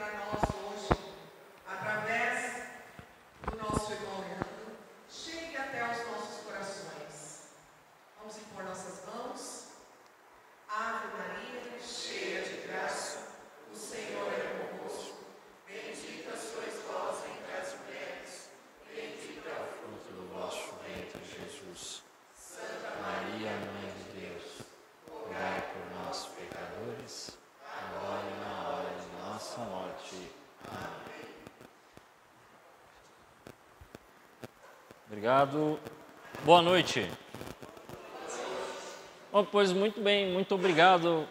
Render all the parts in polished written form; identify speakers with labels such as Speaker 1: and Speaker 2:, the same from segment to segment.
Speaker 1: a nós hoje, através do nosso irmão Leandro, chegue até os nossos corações. Vamos impor nossas mãos. Ave Maria, cheia de graça, o Senhor é convosco. Bendita sois vós entre as mulheres, bendito é o fruto do vosso ventre, Jesus. Santa Maria, Mãe de Deus, rogai por nós, pecadores, agora e na hora de nossa morte. Amém.
Speaker 2: Obrigado. Boa noite. Bom, pois muito bem, muito obrigado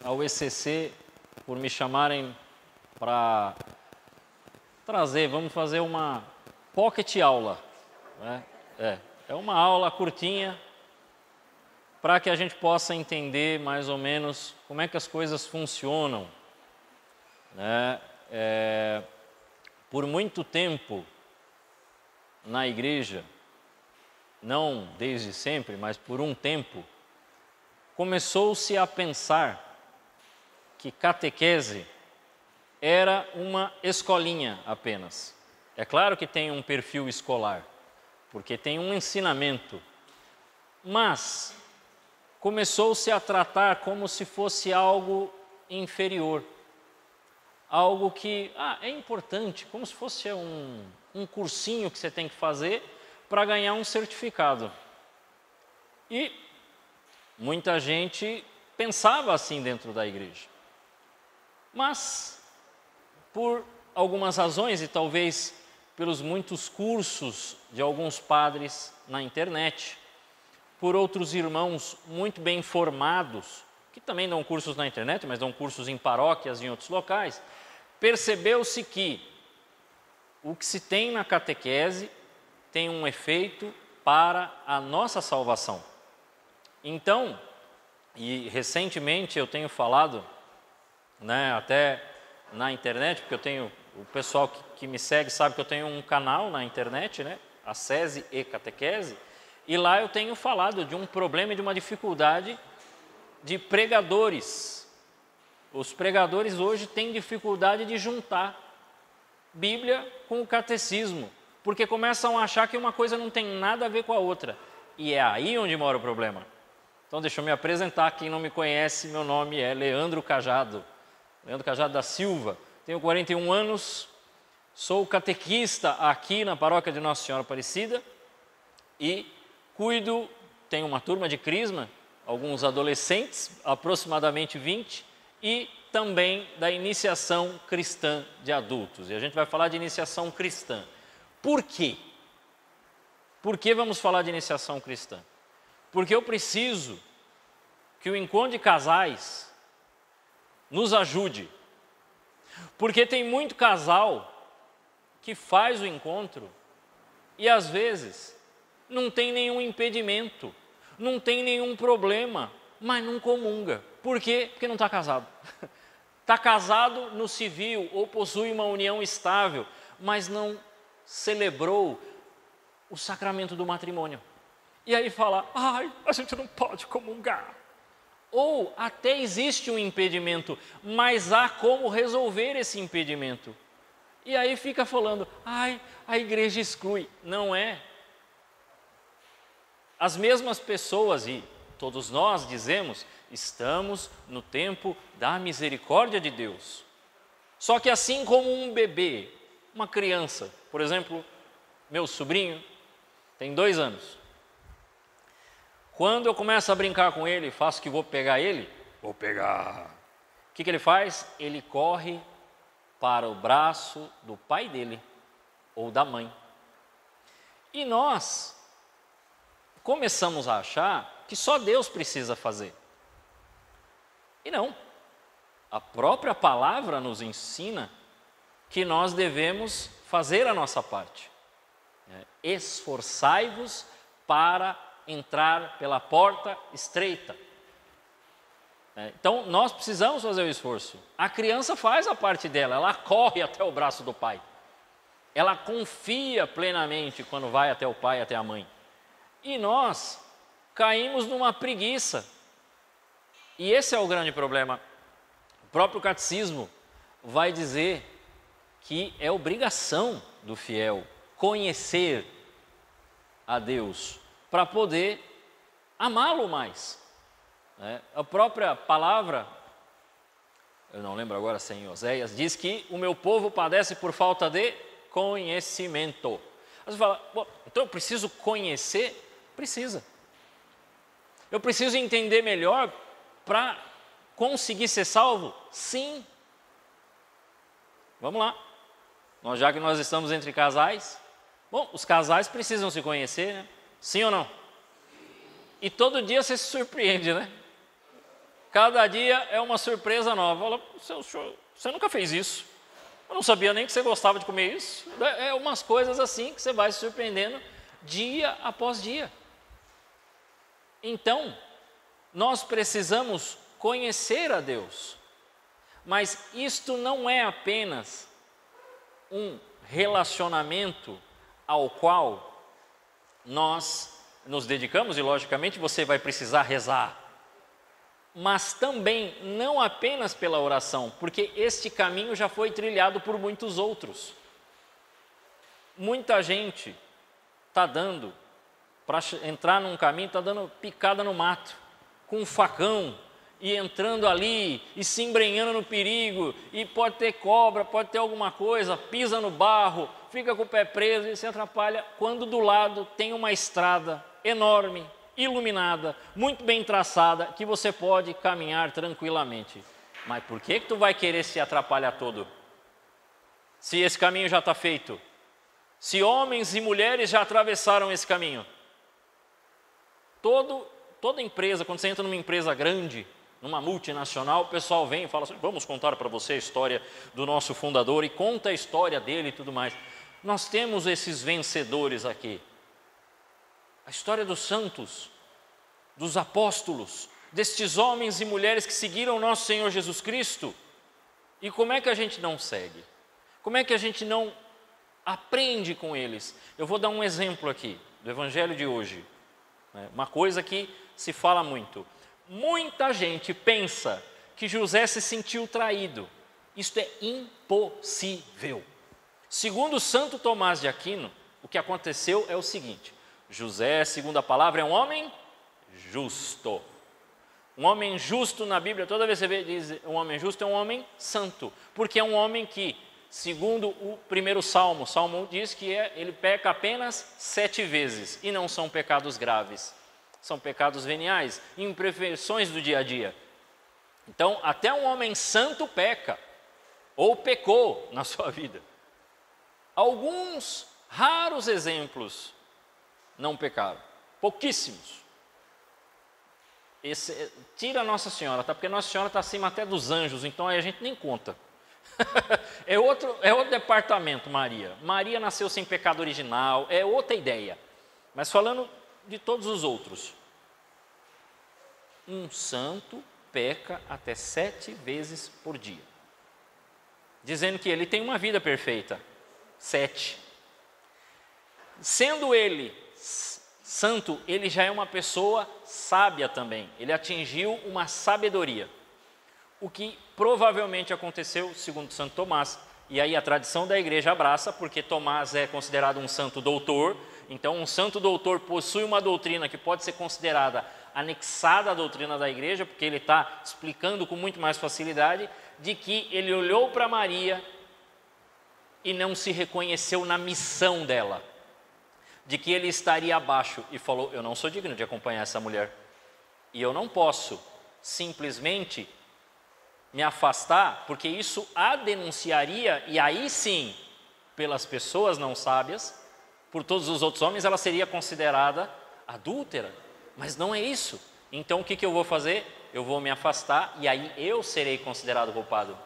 Speaker 2: ao ECC por me chamarem para trazer, vamos fazer uma pocket aula, né? É uma aula curtinha para que a gente possa entender mais ou menos como é que as coisas funcionam, né? Por muito tempo na igreja, não desde sempre, mas por um tempo, começou-se a pensar que catequese era uma escolinha apenas. É claro que tem um perfil escolar, porque tem um ensinamento, mas começou-se a tratar como se fosse algo inferior, algo que é importante, como se fosse um cursinho que você tem que fazer para ganhar um certificado. E muita gente pensava assim dentro da igreja. Mas, por algumas razões, e talvez pelos muitos cursos de alguns padres na internet, por outros irmãos muito bem formados, que também dão cursos na internet, mas dão cursos em paróquias e em outros locais, percebeu-se que o que se tem na catequese tem um efeito para a nossa salvação. Então, e recentemente eu tenho falado, né, até na internet, porque eu tenho, o pessoal que me segue sabe que eu tenho um canal na internet, né, Ascese e Catequese, e lá eu tenho falado de um problema e de uma dificuldade de pregadores. Os pregadores hoje têm dificuldade de juntar Bíblia com o catecismo, porque começam a achar que uma coisa não tem nada a ver com a outra. E é aí onde mora o problema. Então deixa eu me apresentar, quem não me conhece, meu nome é Leandro Cajado. Leandro Cajado da Silva, tenho 41 anos, sou catequista aqui na paróquia de Nossa Senhora Aparecida e tenho uma turma de crisma, alguns adolescentes, aproximadamente 20, e também da iniciação cristã de adultos. E a gente vai falar de iniciação cristã. Por quê? Por que vamos falar de iniciação cristã? Porque eu preciso que o encontro de casais nos ajude. Porque tem muito casal que faz o encontro e às vezes não tem nenhum impedimento, não tem nenhum problema, mas não comunga. Por quê? Porque não está casado. Está casado no civil ou possui uma união estável, mas não celebrou o sacramento do matrimônio. E aí fala, a gente não pode comungar. Ou até existe um impedimento, mas há como resolver esse impedimento. E aí fica falando, a igreja exclui. Não é. As mesmas pessoas, e todos nós dizemos, estamos no tempo da misericórdia de Deus. Só que assim como um bebê, uma criança, por exemplo, meu sobrinho tem 2 anos. Quando eu começo a brincar com ele, faço que vou pegar ele, vou pegar. O que ele faz? Ele corre para o braço do pai dele ou da mãe. E nós começamos a achar que só Deus precisa fazer. E não. A própria palavra nos ensina que nós devemos fazer a nossa parte. Esforçai-vos para entrar pela porta estreita. Então, nós precisamos fazer o esforço. A criança faz a parte dela, ela corre até o braço do pai. Ela confia plenamente quando vai até o pai, até a mãe. E nós caímos numa preguiça. E esse é o grande problema. O próprio catecismo vai dizer que é obrigação do fiel conhecer a Deus para poder amá-lo mais. A própria palavra, eu não lembro agora se é em Oséias, diz que o meu povo padece por falta de conhecimento. Aí você fala, então eu preciso conhecer? Precisa. Eu preciso entender melhor para conseguir ser salvo? Sim. Vamos lá. Já que nós estamos entre casais, os casais precisam se conhecer, né? Sim ou não? E todo dia você se surpreende, né? Cada dia é uma surpresa nova. Fala, você nunca fez isso. Eu não sabia nem que você gostava de comer isso. É umas coisas assim que você vai se surpreendendo dia após dia. Então, nós precisamos conhecer a Deus. Mas isto não é apenas um relacionamento ao qual nós nos dedicamos, e logicamente você vai precisar rezar. Mas também não apenas pela oração, porque este caminho já foi trilhado por muitos outros. Muita gente está dando, para entrar num caminho, está dando picada no mato, com um facão, e entrando ali, e se embrenhando no perigo, e pode ter cobra, pode ter alguma coisa, pisa no barro, fica com o pé preso e se atrapalha, quando do lado tem uma estrada enorme, iluminada, muito bem traçada, que você pode caminhar tranquilamente. Mas por que tu vai querer se atrapalhar todo? Se esse caminho já está feito, se homens e mulheres já atravessaram esse caminho. Toda empresa, quando você entra numa empresa grande, numa multinacional, o pessoal vem e fala assim, vamos contar para você a história do nosso fundador, e conta a história dele e tudo mais. Nós temos esses vencedores aqui. A história dos santos, dos apóstolos, destes homens e mulheres que seguiram o nosso Senhor Jesus Cristo. E como é que a gente não segue? Como é que a gente não aprende com eles? Eu vou dar um exemplo aqui, do Evangelho de hoje. Uma coisa que se fala muito. Muita gente pensa que José se sentiu traído. Isto é impossível. Segundo Santo Tomás de Aquino, o que aconteceu é o seguinte: José, segundo a palavra, é um homem justo. Um homem justo na Bíblia, toda vez que você vê, diz um homem justo, é um homem santo. Porque é um homem que, segundo o primeiro Salmo, Salmo 1 diz que ele peca apenas 7 vezes. E não são pecados graves. São pecados veniais, imperfeições do dia a dia. Então, até um homem santo peca, ou pecou na sua vida. Alguns raros exemplos não pecaram, pouquíssimos. Tira a Nossa Senhora, tá? Porque a Nossa Senhora está acima até dos anjos, então aí a gente nem conta. é outro departamento, Maria. Maria nasceu sem pecado original, é outra ideia. Mas falando de todos os outros, um santo peca até 7 vezes por dia, dizendo que ele tem uma vida perfeita. 7. Sendo ele santo, ele já é uma pessoa sábia também. Ele atingiu uma sabedoria. O que provavelmente aconteceu, segundo Santo Tomás, e aí a tradição da igreja abraça, porque Tomás é considerado um santo doutor. Então, um santo doutor possui uma doutrina que pode ser considerada anexada à doutrina da igreja, porque ele está explicando com muito mais facilidade, de que ele olhou para Maria e não se reconheceu na missão dela, de que ele estaria abaixo, e falou, eu não sou digno de acompanhar essa mulher, e eu não posso simplesmente me afastar, porque isso a denunciaria, e aí sim, pelas pessoas não sábias, por todos os outros homens, ela seria considerada adúltera, mas não é isso. Então o que eu vou fazer? Eu vou me afastar, e aí eu serei considerado culpado.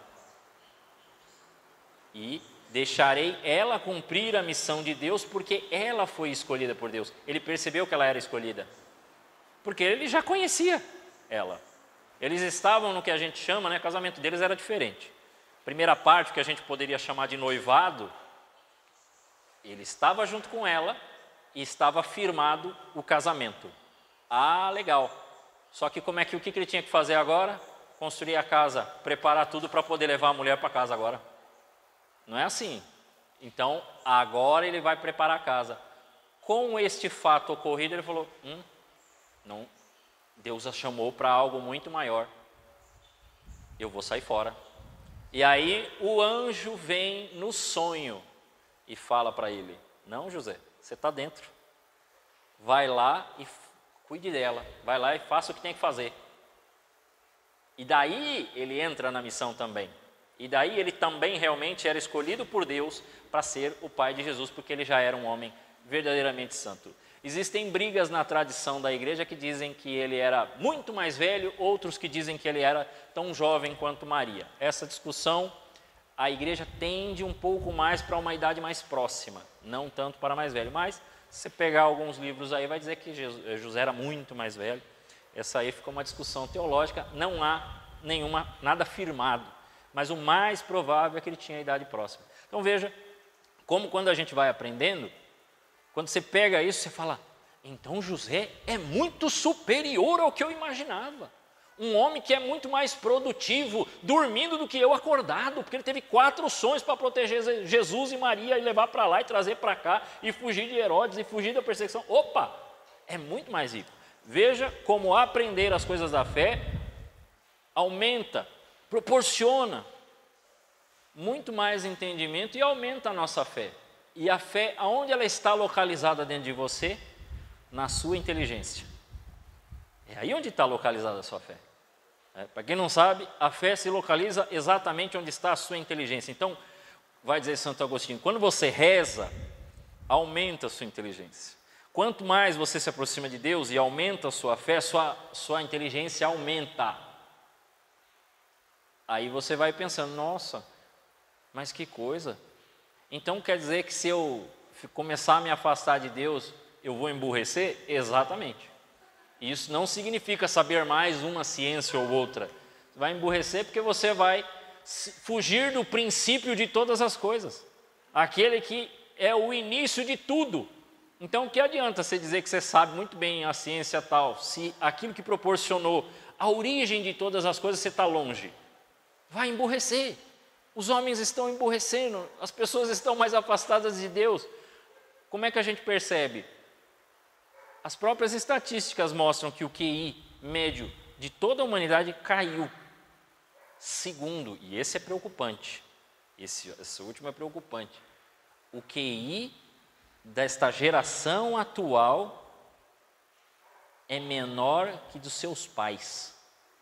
Speaker 2: E deixarei ela cumprir a missão de Deus, porque ela foi escolhida por Deus. Ele percebeu que ela era escolhida, porque ele já conhecia ela. Eles estavam no que a gente chama, o casamento deles era diferente. Primeira parte, que a gente poderia chamar de noivado, ele estava junto com ela e estava firmado o casamento. Ah, legal. Só que o que ele tinha que fazer agora? construir a casa, preparar tudo para poder levar a mulher para casa agora. Não é assim. Então, agora ele vai preparar a casa. Com este fato ocorrido, ele falou, não, Deus a chamou para algo muito maior. Eu vou sair fora. E aí o anjo vem no sonho e fala para ele, não, José, você está dentro. Vai lá e cuide dela. Vai lá e faça o que tem que fazer. E daí ele entra na missão também. E daí ele também realmente era escolhido por Deus para ser o pai de Jesus, porque ele já era um homem verdadeiramente santo. Existem brigas na tradição da igreja que dizem que ele era muito mais velho, outros que dizem que ele era tão jovem quanto Maria. Essa discussão, a igreja tende um pouco mais para uma idade mais próxima, não tanto para mais velho. Mas, se você pegar alguns livros aí, vai dizer que José era muito mais velho. Essa aí ficou uma discussão teológica, não há nada firmado. Mas o mais provável é que ele tinha a idade próxima. Então veja, como quando a gente vai aprendendo, quando você pega isso, você fala, então José é muito superior ao que eu imaginava. Um homem que é muito mais produtivo, dormindo do que eu acordado, porque ele teve 4 sonhos para proteger Jesus e Maria, e levar para lá e trazer para cá, e fugir de Herodes, e fugir da perseguição. Opa, é muito mais rico. Veja como aprender as coisas da fé aumenta, proporciona muito mais entendimento e aumenta a nossa fé. E a fé, aonde ela está localizada dentro de você? Na sua inteligência. É aí onde está localizada a sua fé. Para quem não sabe, a fé se localiza exatamente onde está a sua inteligência. Então, vai dizer Santo Agostinho, quando você reza, aumenta a sua inteligência. Quanto mais você se aproxima de Deus e aumenta a sua fé, sua inteligência aumenta. Aí você vai pensando, nossa, mas que coisa. Então quer dizer que se eu começar a me afastar de Deus, eu vou emburrecer? Exatamente. Isso não significa saber mais uma ciência ou outra. Você vai emburrecer porque você vai fugir do princípio de todas as coisas. Aquele que é o início de tudo. Então, o que adianta você dizer que você sabe muito bem a ciência tal, se aquilo que proporcionou a origem de todas as coisas você está longe? Vai emburrecer. Os homens estão emburrecendo, as pessoas estão mais afastadas de Deus. Como é que a gente percebe? As próprias estatísticas mostram que o QI médio de toda a humanidade caiu. Segundo, e esse é preocupante, esse último é preocupante, o QI desta geração atual é menor que dos seus pais.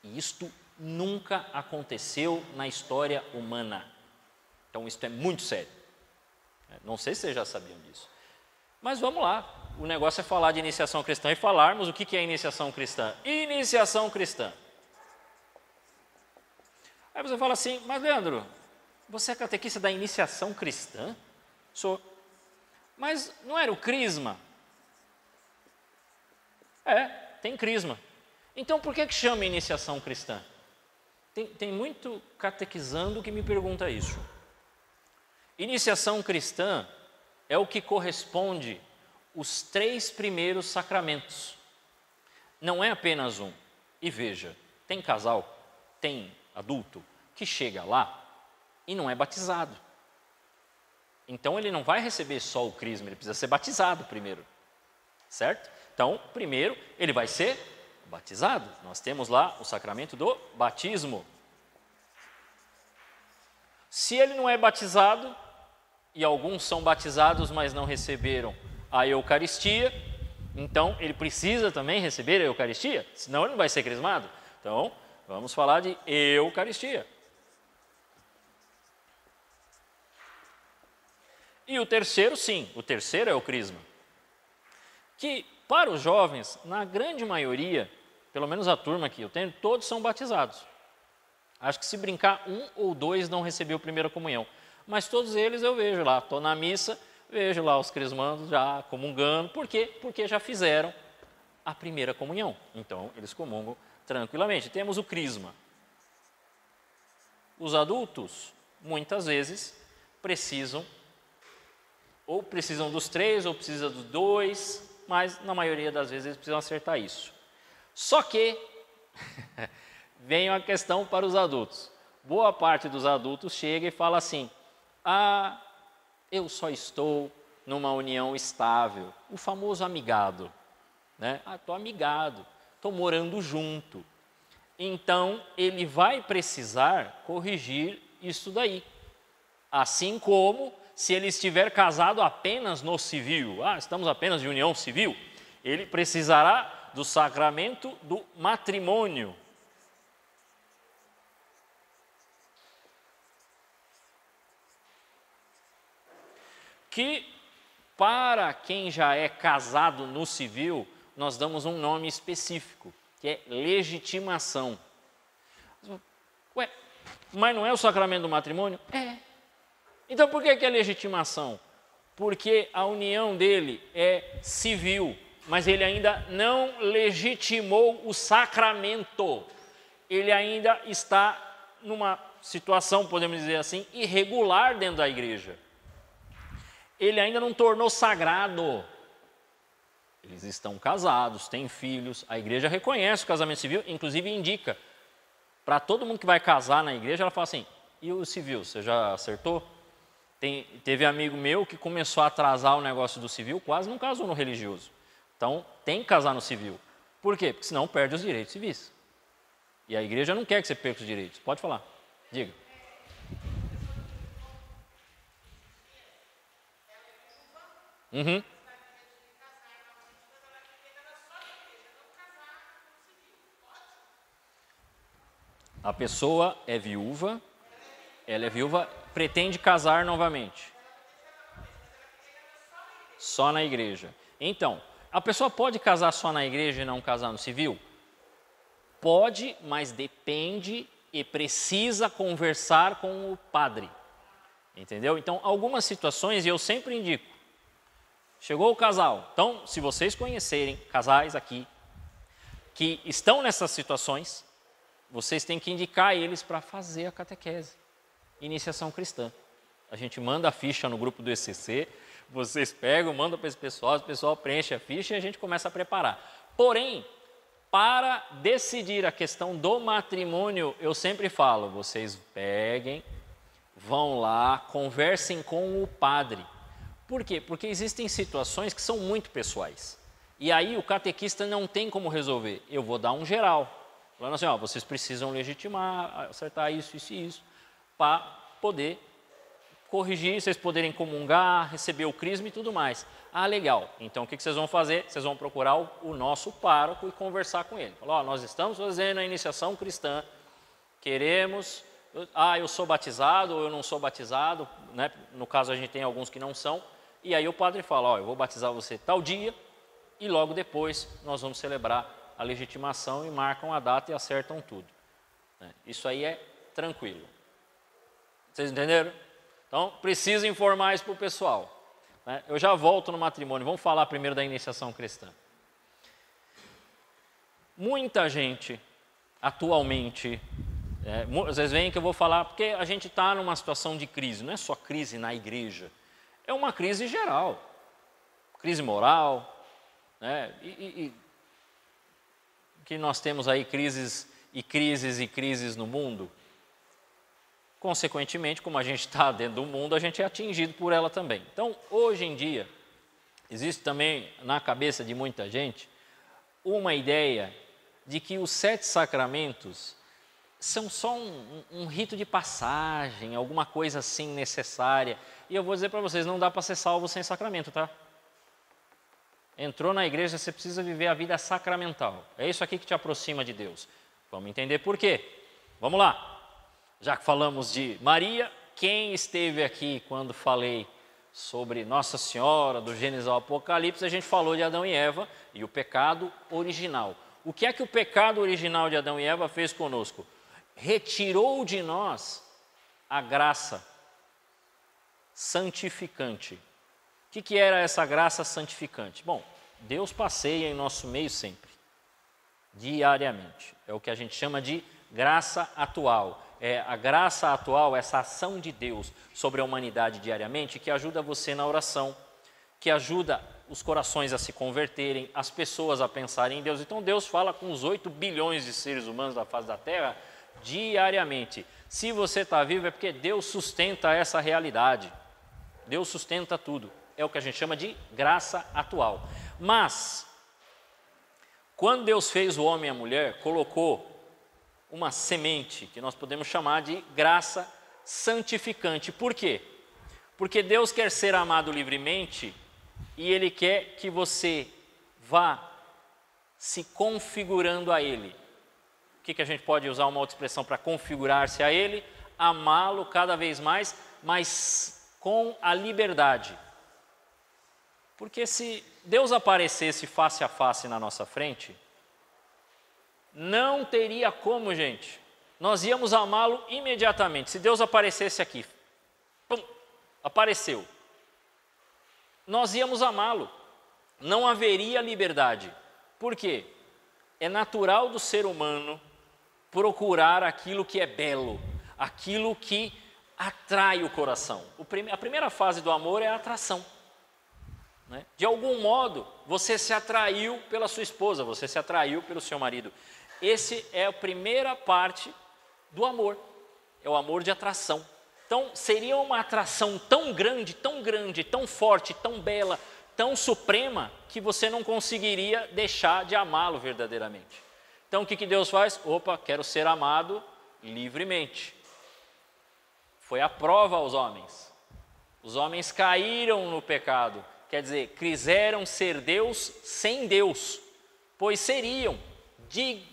Speaker 2: E isto nunca aconteceu na história humana. Então isto é muito sério. Não sei se vocês já sabiam disso. Mas vamos lá, o negócio é falar de iniciação cristã e falarmos o que é iniciação cristã. Iniciação cristã. Aí você fala assim, mas Leandro, você é catequista da iniciação cristã? Sou. Mas não era o crisma? Tem crisma. Então por que chama iniciação cristã? Tem muito catequizando que me pergunta isso. Iniciação cristã é o que corresponde os 3 primeiros sacramentos. Não é apenas um. E veja, tem casal, tem adulto que chega lá e não é batizado. Então ele não vai receber só o crisma, ele precisa ser batizado primeiro. Certo? Então, primeiro ele vai ser batizado. Nós temos lá o sacramento do batismo. Se ele não é batizado, e alguns são batizados, mas não receberam a Eucaristia, então ele precisa também receber a Eucaristia, senão ele não vai ser crismado. Então, vamos falar de Eucaristia. E o terceiro, sim, o terceiro é o crisma. Que para os jovens, na grande maioria, pelo menos a turma que eu tenho, todos são batizados. Acho que se brincar, 1 ou 2 não recebeu a primeira comunhão. Mas todos eles eu vejo lá, estou na missa, vejo lá os crismandos já comungando. Por quê? Porque já fizeram a primeira comunhão. Então, eles comungam tranquilamente. Temos o crisma. Os adultos, muitas vezes, precisam dos 3, ou precisam dos 2, mas na maioria das vezes eles precisam acertar isso. Só que, vem uma questão para os adultos. Boa parte dos adultos chega e fala assim: ah, eu só estou numa união estável, o famoso amigado, né? Ah, estou amigado, estou morando junto. Então, ele vai precisar corrigir isso daí. Assim como se ele estiver casado apenas no civil, estamos apenas de união civil, ele precisará do sacramento do matrimônio. Que para quem já é casado no civil, nós damos um nome específico, que é legitimação. Ué, mas não é o sacramento do matrimônio? É. Então por que é legitimação? Porque a união dele é civil, mas ele ainda não legitimou o sacramento. Ele ainda está numa situação, podemos dizer assim, irregular dentro da igreja. Ele ainda não tornou sagrado. Eles estão casados, têm filhos, a igreja reconhece o casamento civil, inclusive indica. Para todo mundo que vai casar na igreja, ela fala assim: e o civil, você já acertou? Teve amigo meu que começou a atrasar o negócio do civil, quase não casou no religioso. Então, tem que casar no civil. Por quê? Porque senão perde os direitos civis. E a igreja não quer que você perca os direitos. Pode falar, diga. Uhum. A pessoa é viúva, ela é viúva, pretende casar novamente. Só na igreja. Então, a pessoa pode casar só na igreja e não casar no civil? Pode, mas depende e precisa conversar com o padre. Entendeu? Então, algumas situações, e eu sempre indico, chegou o casal. Então, se vocês conhecerem casais aqui que estão nessas situações, vocês têm que indicar eles para fazer a catequese, iniciação cristã. A gente manda a ficha no grupo do ECC, vocês pegam, mandam para esse pessoal, o pessoal preenche a ficha e a gente começa a preparar. Porém, para decidir a questão do matrimônio, eu sempre falo, vocês peguem, vão lá, conversem com o padre. Por quê? Porque existem situações que são muito pessoais. E aí o catequista não tem como resolver. Eu vou dar um geral. Falando assim, vocês precisam legitimar, acertar isso, isso e isso, para poder corrigir, vocês poderem comungar, receber o crisma e tudo mais. Ah, legal. Então o que vocês vão fazer? Vocês vão procurar o nosso pároco e conversar com ele. Falar, nós estamos fazendo a iniciação cristã, queremos... eu sou batizado ou eu não sou batizado, né? No caso a gente tem alguns que não são. E aí o padre fala, eu vou batizar você tal dia e logo depois nós vamos celebrar a legitimação e marcam a data e acertam tudo. Isso aí é tranquilo. Vocês entenderam? Então, preciso informar isso para o pessoal. Eu já volto no matrimônio, vamos falar primeiro da iniciação cristã. Muita gente, atualmente, vocês veem que eu vou falar, porque a gente está numa situação de crise, não é só crise na igreja, é uma crise geral, crise moral, né? Que nós temos aí crises no mundo. Consequentemente, como a gente está dentro do mundo, a gente é atingido por ela também. Então, hoje em dia, existe também na cabeça de muita gente uma ideia de que os 7 sacramentos são só um rito de passagem, alguma coisa assim necessária. E eu vou dizer para vocês, não dá para ser salvo sem sacramento, tá? Entrou na igreja, você precisa viver a vida sacramental. É isso aqui que te aproxima de Deus. Vamos entender por quê. Vamos lá. Já que falamos de Maria, quem esteve aqui quando falei sobre Nossa Senhora, do Gênesis ao Apocalipse, a gente falou de Adão e Eva e o pecado original. O que é que o pecado original de Adão e Eva fez conosco? Retirou de nós a graça santificante. O que era essa graça santificante? Bom, Deus passeia em nosso meio sempre, diariamente. É o que a gente chama de graça atual. É a graça atual, essa ação de Deus sobre a humanidade diariamente, que ajuda você na oração, que ajuda os corações a se converterem, as pessoas a pensarem em Deus. Então Deus fala com os 8 bilhões de seres humanos da face da Terra diariamente. Se você está vivo é porque Deus sustenta essa realidade. Deus sustenta tudo. É o que a gente chama de graça atual. Mas, quando Deus fez o homem e a mulher, colocou uma semente, que nós podemos chamar de graça santificante. Por quê? Porque Deus quer ser amado livremente e Ele quer que você vá se configurando a Ele. O que a gente pode usar uma outra expressão para configurar-se a Ele? Amá-lo cada vez mais, mas com a liberdade. Porque se Deus aparecesse face a face na nossa frente, não teria como, gente. Nós íamos amá-lo imediatamente. Se Deus aparecesse aqui, pum, apareceu. Nós íamos amá-lo. Não haveria liberdade. Por quê? É natural do ser humano procurar aquilo que é belo, aquilo que atrai o coração. A primeira fase do amor é a atração. De algum modo, você se atraiu pela sua esposa, você se atraiu pelo seu marido. Essa é a primeira parte do amor, é o amor de atração. Então, seria uma atração tão grande, tão forte, tão bela, tão suprema, que você não conseguiria deixar de amá-lo verdadeiramente. Então, o que Deus faz? Opa, quero ser amado livremente. Foi a prova aos homens. Os homens caíram no pecado. Quer dizer, quiseram ser Deus sem Deus, pois seriam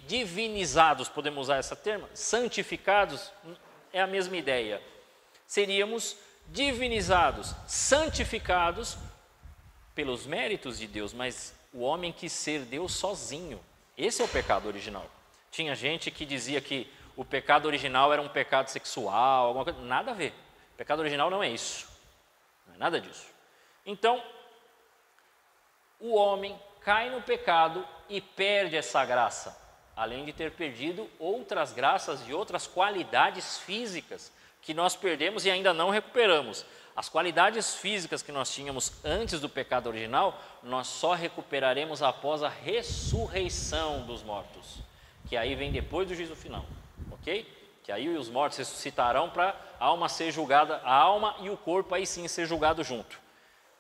Speaker 2: divinizados, podemos usar essa termo, santificados, é a mesma ideia. Seríamos divinizados, santificados pelos méritos de Deus, mas o homem quis ser Deus sozinho. Esse é o pecado original. Tinha gente que dizia que o pecado original era um pecado sexual, alguma coisa, nada a ver. O pecado original não é isso, não é nada disso. Então, o homem cai no pecado e perde essa graça, além de ter perdido outras graças e outras qualidades físicas que nós perdemos e ainda não recuperamos. As qualidades físicas que nós tínhamos antes do pecado original, nós só recuperaremos após a ressurreição dos mortos, que aí vem depois do juízo final, ok? Que aí os mortos ressuscitarão para a alma ser julgada, a alma e o corpo aí sim ser julgado junto.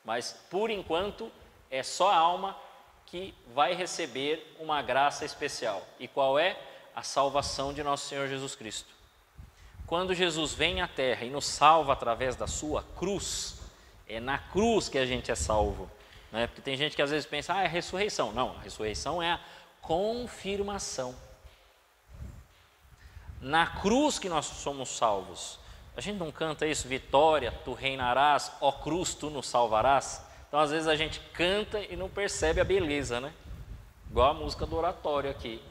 Speaker 2: Mas, por enquanto, é só a alma que vai receber uma graça especial. E qual é? A salvação de nosso Senhor Jesus Cristo. Quando Jesus vem à terra e nos salva através da sua cruz, é na cruz que a gente é salvo. Né? Porque tem gente que às vezes pensa, é a ressurreição. Não, a ressurreição é a confirmação. Na cruz que nós somos salvos. A gente não canta isso, vitória, tu reinarás, ó cruz, tu nos salvarás. Então, às vezes, a gente canta e não percebe a beleza, né? Igual a música do oratório aqui.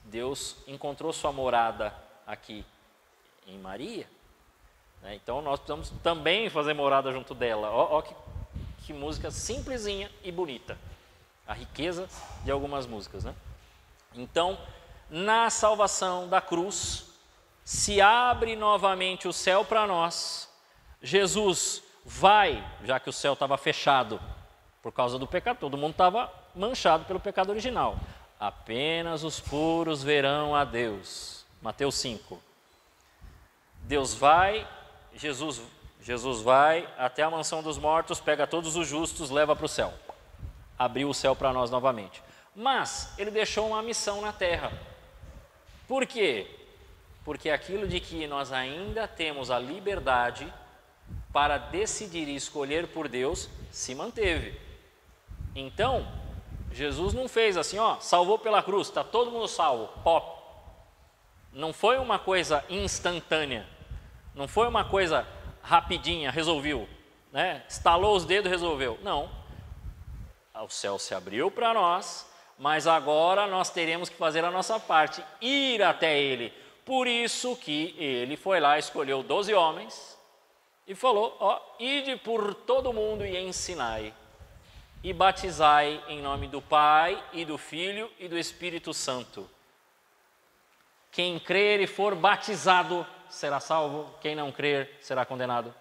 Speaker 2: Deus encontrou sua morada aqui em Maria, né? Então, nós precisamos também fazer morada junto dela. Ó que música simplesinha e bonita. A riqueza de algumas músicas, né? Então, na salvação da cruz, se abre novamente o céu para nós. Jesus vai, já que o céu estava fechado por causa do pecado, todo mundo estava manchado pelo pecado original. Apenas os puros verão a Deus. Mateus 5. Deus vai, Jesus vai até a mansão dos mortos, pega todos os justos, leva para o céu. Abriu o céu para nós novamente. Mas ele deixou uma missão na terra. Por quê? Porque aquilo de que nós ainda temos a liberdade para decidir e escolher por Deus, se manteve. Então, Jesus não fez assim, salvou pela cruz, está todo mundo salvo, pop. Não foi uma coisa instantânea, não foi uma coisa rapidinha, resolveu, né? Estalou os dedos, resolveu. Não, o céu se abriu para nós, mas agora nós teremos que fazer a nossa parte, ir até Ele. Por isso que Ele foi lá, escolheu 12 homens, e falou, ide por todo mundo e ensinai, e batizai em nome do Pai, e do Filho, e do Espírito Santo. Quem crer e for batizado será salvo, quem não crer será condenado.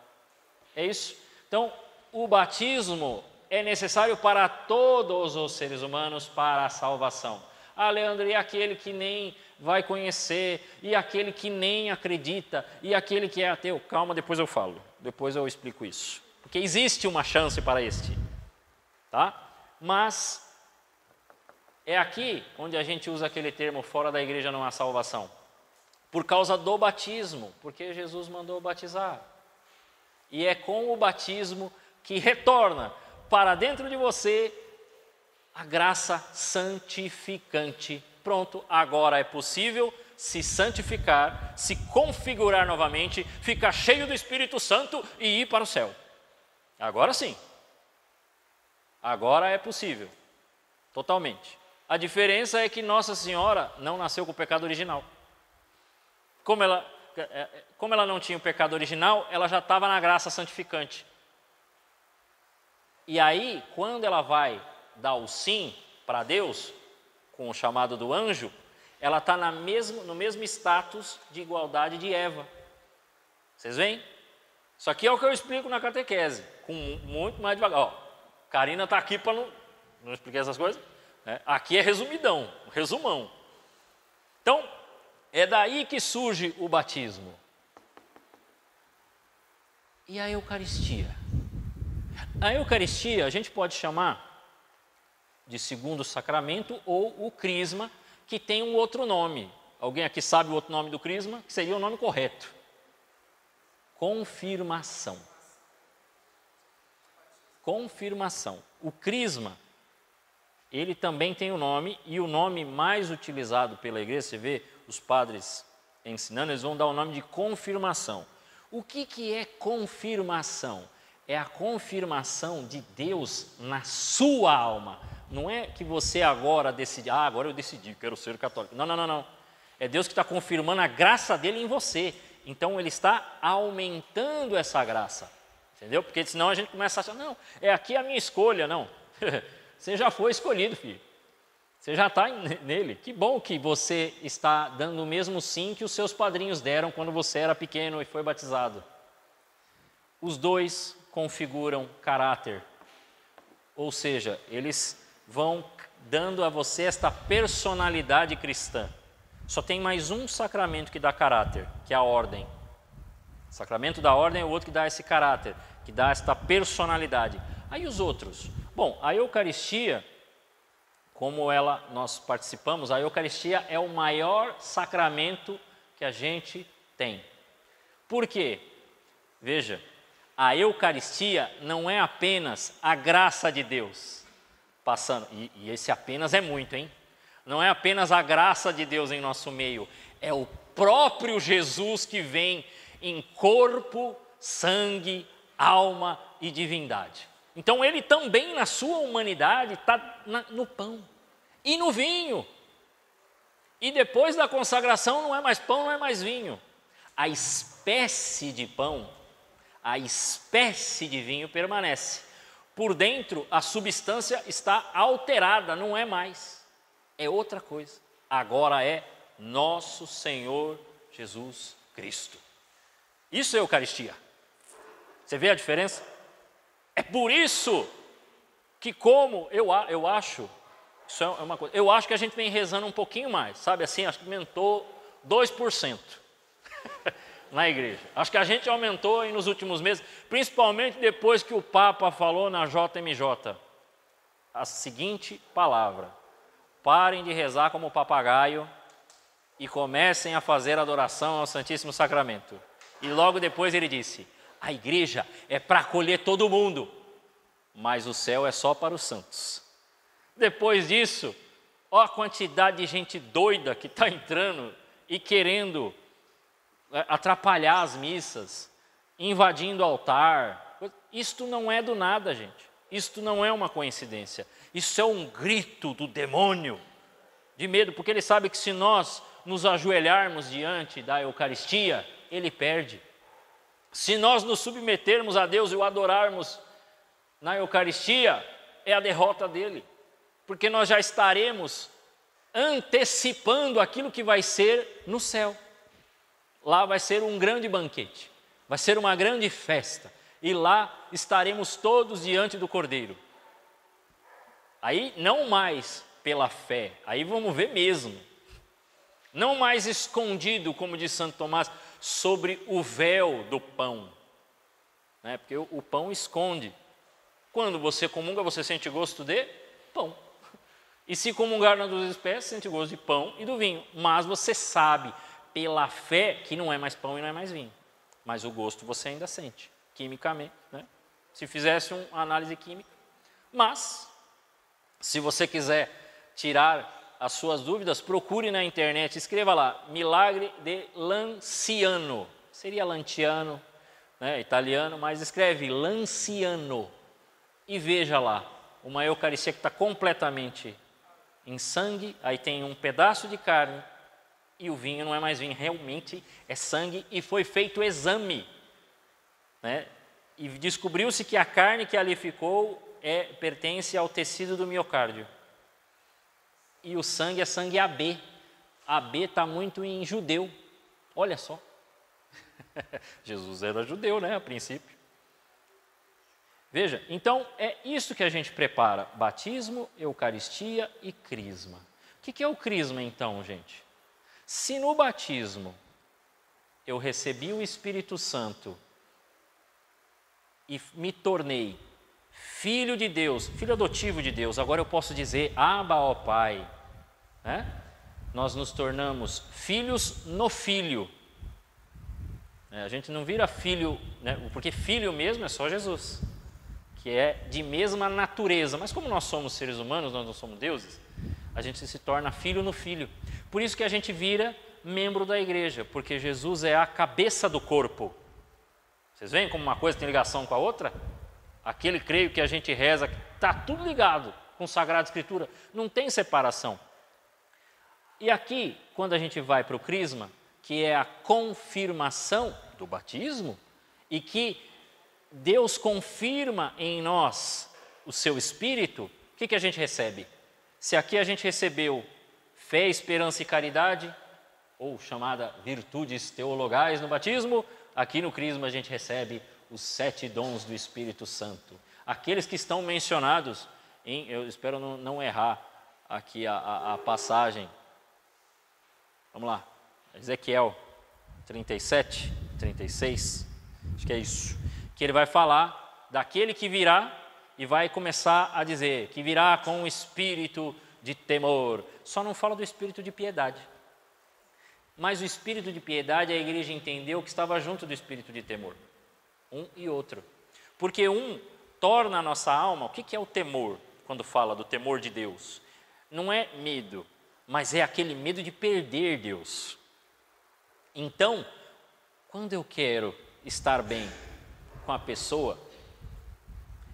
Speaker 2: É isso? Então, o batismo é necessário para todos os seres humanos para a salvação. Ah, Leandro, e aquele que nem vai conhecer, e aquele que nem acredita, e aquele que é ateu? Calma, depois eu falo, depois eu explico isso. Porque existe uma chance para este, tá? Mas é aqui onde a gente usa aquele termo, fora da igreja não há salvação. Por causa do batismo, porque Jesus mandou batizar. E é com o batismo que retorna para dentro de você a graça santificante. Pronto, agora é possível se santificar, se configurar novamente, ficar cheio do Espírito Santo e ir para o céu. Agora sim. Agora é possível. Totalmente. A diferença é que Nossa Senhora não nasceu com o pecado original. Como ela não tinha o pecado original, ela já estava na graça santificante. E aí, quando ela vai dar o sim para Deus, com o chamado do anjo, ela está no mesmo status de igualdade de Eva. Vocês veem? Isso aqui é o que eu explico na catequese, com muito mais devagar. Ó, Karina está aqui para não explicar essas coisas. Né? Aqui é resumidão, resumão. Então, é daí que surge o batismo. E a Eucaristia? A Eucaristia a gente pode chamar de segundo sacramento ou o crisma, que tem um outro nome. Alguém aqui sabe o outro nome do crisma? Que seria o nome correto. Confirmação. Confirmação. O crisma, ele também tem um nome, e o nome mais utilizado pela igreja, você vê os padres ensinando, eles vão dar o nome de confirmação. O que é confirmação? É a confirmação de Deus na sua alma. Não é que você agora decide, agora eu decidi, quero ser católico. Não. É Deus que está confirmando a graça dele em você. Então ele está aumentando essa graça. Entendeu? Porque senão a gente começa a achar, não, é aqui a minha escolha. Não, você já foi escolhido, filho. Você já está nele. Que bom que você está dando o mesmo sim que os seus padrinhos deram quando você era pequeno e foi batizado. Os dois configuram caráter. Ou seja, eles vão dando a você esta personalidade cristã. Só tem mais um sacramento que dá caráter, que é a ordem. O sacramento da ordem é o outro que dá esse caráter, que dá esta personalidade. Aí os outros? Bom, a Eucaristia, como nós participamos, a Eucaristia é o maior sacramento que a gente tem. Por quê? Veja, a Eucaristia não é apenas a graça de Deus passando, e esse apenas é muito, hein? Não é apenas a graça de Deus em nosso meio, é o próprio Jesus que vem em corpo, sangue, alma e divindade. Então ele também na sua humanidade está no pão e no vinho. E depois da consagração não é mais pão, não é mais vinho. A espécie de pão, a espécie de vinho permanece. Por dentro a substância está alterada, não é mais. É outra coisa. Agora é nosso Senhor Jesus Cristo. Isso é Eucaristia. Você vê a diferença? É por isso que como eu acho, isso é uma coisa, eu acho que a gente vem rezando um pouquinho mais, sabe assim, acho que aumentou 2% na igreja. Acho que a gente aumentou aí nos últimos meses, principalmente depois que o Papa falou na JMJ a seguinte palavra: parem de rezar como papagaio e comecem a fazer adoração ao Santíssimo Sacramento. E logo depois ele disse: a igreja é para acolher todo mundo, mas o céu é só para os santos. Depois disso, olha a quantidade de gente doida que está entrando e querendo atrapalhar as missas, invadindo o altar. Isto não é do nada, gente. Isto não é uma coincidência. Isso é um grito do demônio, de medo, porque ele sabe que se nós nos ajoelharmos diante da Eucaristia, ele perde. Se nós nos submetermos a Deus e o adorarmos na Eucaristia, é a derrota dele, porque nós já estaremos antecipando aquilo que vai ser no céu. Lá vai ser um grande banquete, vai ser uma grande festa, e lá estaremos todos diante do Cordeiro. Aí não mais pela fé, aí vamos ver mesmo. Não mais escondido, como diz Santo Tomás, sobre o véu do pão. Né? Porque o pão esconde. Quando você comunga, você sente gosto de pão. E se comungar nas duas espécies, sente gosto de pão e do vinho. Mas você sabe, pela fé, que não é mais pão e não é mais vinho. Mas o gosto você ainda sente, quimicamente, né? Se fizesse uma análise química. Mas, se você quiser tirar as suas dúvidas, procure na internet, escreva lá, milagre de Lanciano. Seria Lanciano, né, italiano, mas escreve Lanciano. E veja lá, uma Eucaristia que está completamente em sangue, aí tem um pedaço de carne, e o vinho não é mais vinho, realmente é sangue, e foi feito exame, né? E descobriu-se que a carne que ali ficou pertence ao tecido do miocárdio. E o sangue é sangue AB. AB está muito em judeu. Olha só. Jesus era judeu, né, a princípio. Veja, então é isso que a gente prepara: batismo, Eucaristia e crisma. O que é o crisma então, gente? Se no batismo eu recebi o Espírito Santo e me tornei filho de Deus, filho adotivo de Deus, agora eu posso dizer Abba, ó Pai, né? Nós nos tornamos filhos no Filho. A gente não vira filho, né? Porque filho mesmo é só Jesus, que é de mesma natureza. Mas como nós somos seres humanos, nós não somos deuses, a gente se torna filho no Filho. Por isso que a gente vira membro da igreja, porque Jesus é a cabeça do corpo. Vocês veem como uma coisa tem ligação com a outra? Aquele creio que a gente reza, está tudo ligado com a Sagrada Escritura, não tem separação. E aqui, quando a gente vai para o crisma, que é a confirmação do batismo, e que Deus confirma em nós o seu Espírito, o que a gente recebe? Se aqui a gente recebeu fé, esperança e caridade, ou chamada virtudes teologais no batismo, aqui no crisma a gente recebe os 7 dons do Espírito Santo. Aqueles que estão mencionados eu espero não errar aqui a passagem. Vamos lá, Ezequiel 37, 36, acho que é isso. Que ele vai falar daquele que virá e vai começar a dizer que virá com o espírito de temor. Só não fala do espírito de piedade. Mas o espírito de piedade, a igreja entendeu que estava junto do espírito de temor. Um e outro. Porque um torna a nossa alma, o que é o temor? Quando fala do temor de Deus, não é medo, mas é aquele medo de perder Deus. Então, quando eu quero estar bem com a pessoa,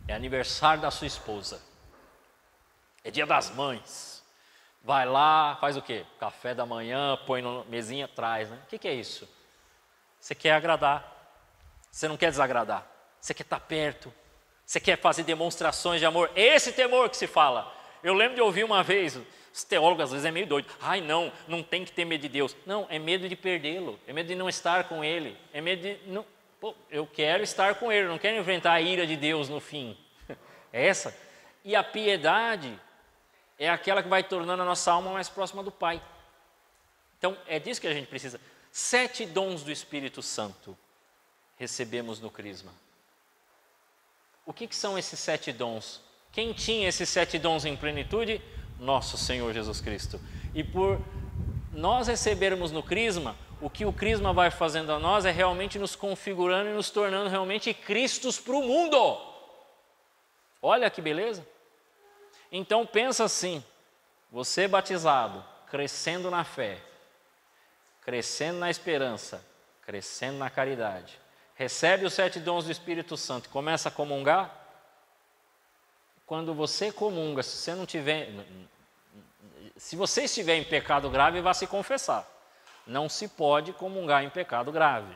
Speaker 2: é aniversário da sua esposa, é dia das mães, vai lá, faz o quê? Café da manhã, põe na mesinha, traz, né? O que é isso? Você quer agradar, você não quer desagradar, você quer estar perto, você quer fazer demonstrações de amor, é esse temor que se fala. Eu lembro de ouvir uma vez, os teólogos às vezes é meio doido, ai não tem que ter medo de Deus. Não, é medo de perdê-lo, é medo de não estar com Ele, é medo de, não, pô, eu quero estar com Ele, não quero enfrentar a ira de Deus no fim. É essa. E a piedade é aquela que vai tornando a nossa alma mais próxima do Pai. Então, é disso que a gente precisa. 7 dons do Espírito Santo recebemos no crisma. O que são esses 7 dons? Quem tinha esses 7 dons em plenitude? Nosso Senhor Jesus Cristo. E por nós recebermos no crisma, o que o crisma vai fazendo a nós é realmente nos configurando e nos tornando realmente Cristos para o mundo. Olha que beleza. Então pensa assim, você batizado, crescendo na fé, crescendo na esperança, crescendo na caridade, recebe os 7 dons do Espírito Santo, começa a comungar. Quando você comunga, se você estiver em pecado grave, vá se confessar. Não se pode comungar em pecado grave.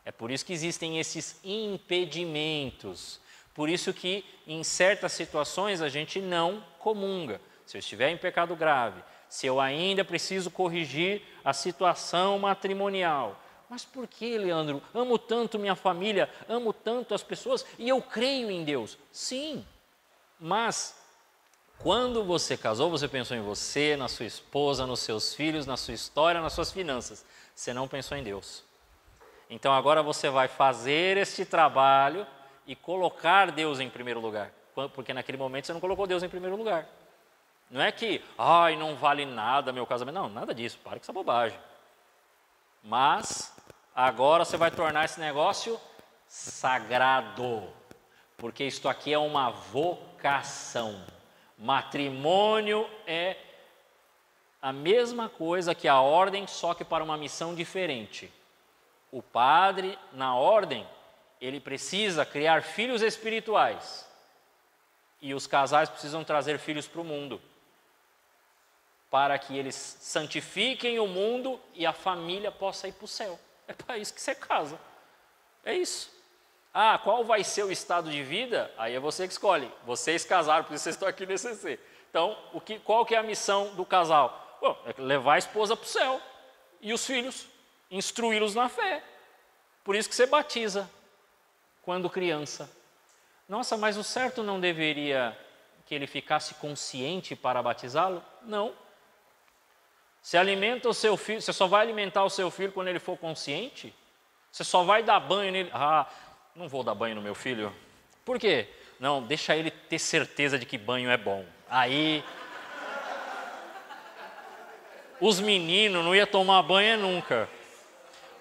Speaker 2: É por isso que existem esses impedimentos. Por isso que em certas situações a gente não comunga. Se eu estiver em pecado grave, se eu ainda preciso corrigir a situação matrimonial. Mas por que, Leandro? Amo tanto minha família, amo tanto as pessoas e eu creio em Deus. Sim, mas Quando você casou, você pensou em você, na sua esposa, nos seus filhos, na sua história, nas suas finanças. Você não pensou em Deus. Então agora você vai fazer este trabalho e colocar Deus em primeiro lugar. Porque naquele momento você não colocou Deus em primeiro lugar. Não é que, não vale nada meu casamento. Não, nada disso, para com essa bobagem. Mas agora você vai tornar esse negócio sagrado. Porque isto aqui é uma vocação. Matrimônio é a mesma coisa que a ordem, só que para uma missão diferente. O padre, na ordem, ele precisa criar filhos espirituais. E os casais precisam trazer filhos para o mundo. Para que eles santifiquem o mundo e a família possa ir para o céu. É para isso que você casa. É isso. Qual vai ser o estado de vida? Aí é você que escolhe. Vocês casaram, por isso vocês estão aqui no ECC. Então, qual que é a missão do casal? É levar a esposa para o céu. E os filhos, instruí-los na fé. Por isso que você batiza quando criança. Nossa, mas o certo não deveria que ele ficasse consciente para batizá-lo? Não. Você alimenta o seu filho, você só vai alimentar o seu filho quando ele for consciente? Você só vai dar banho nele? Não vou dar banho no meu filho. Por quê? Não, deixa ele ter certeza de que banho é bom. Aí, os meninos não iam tomar banho nunca.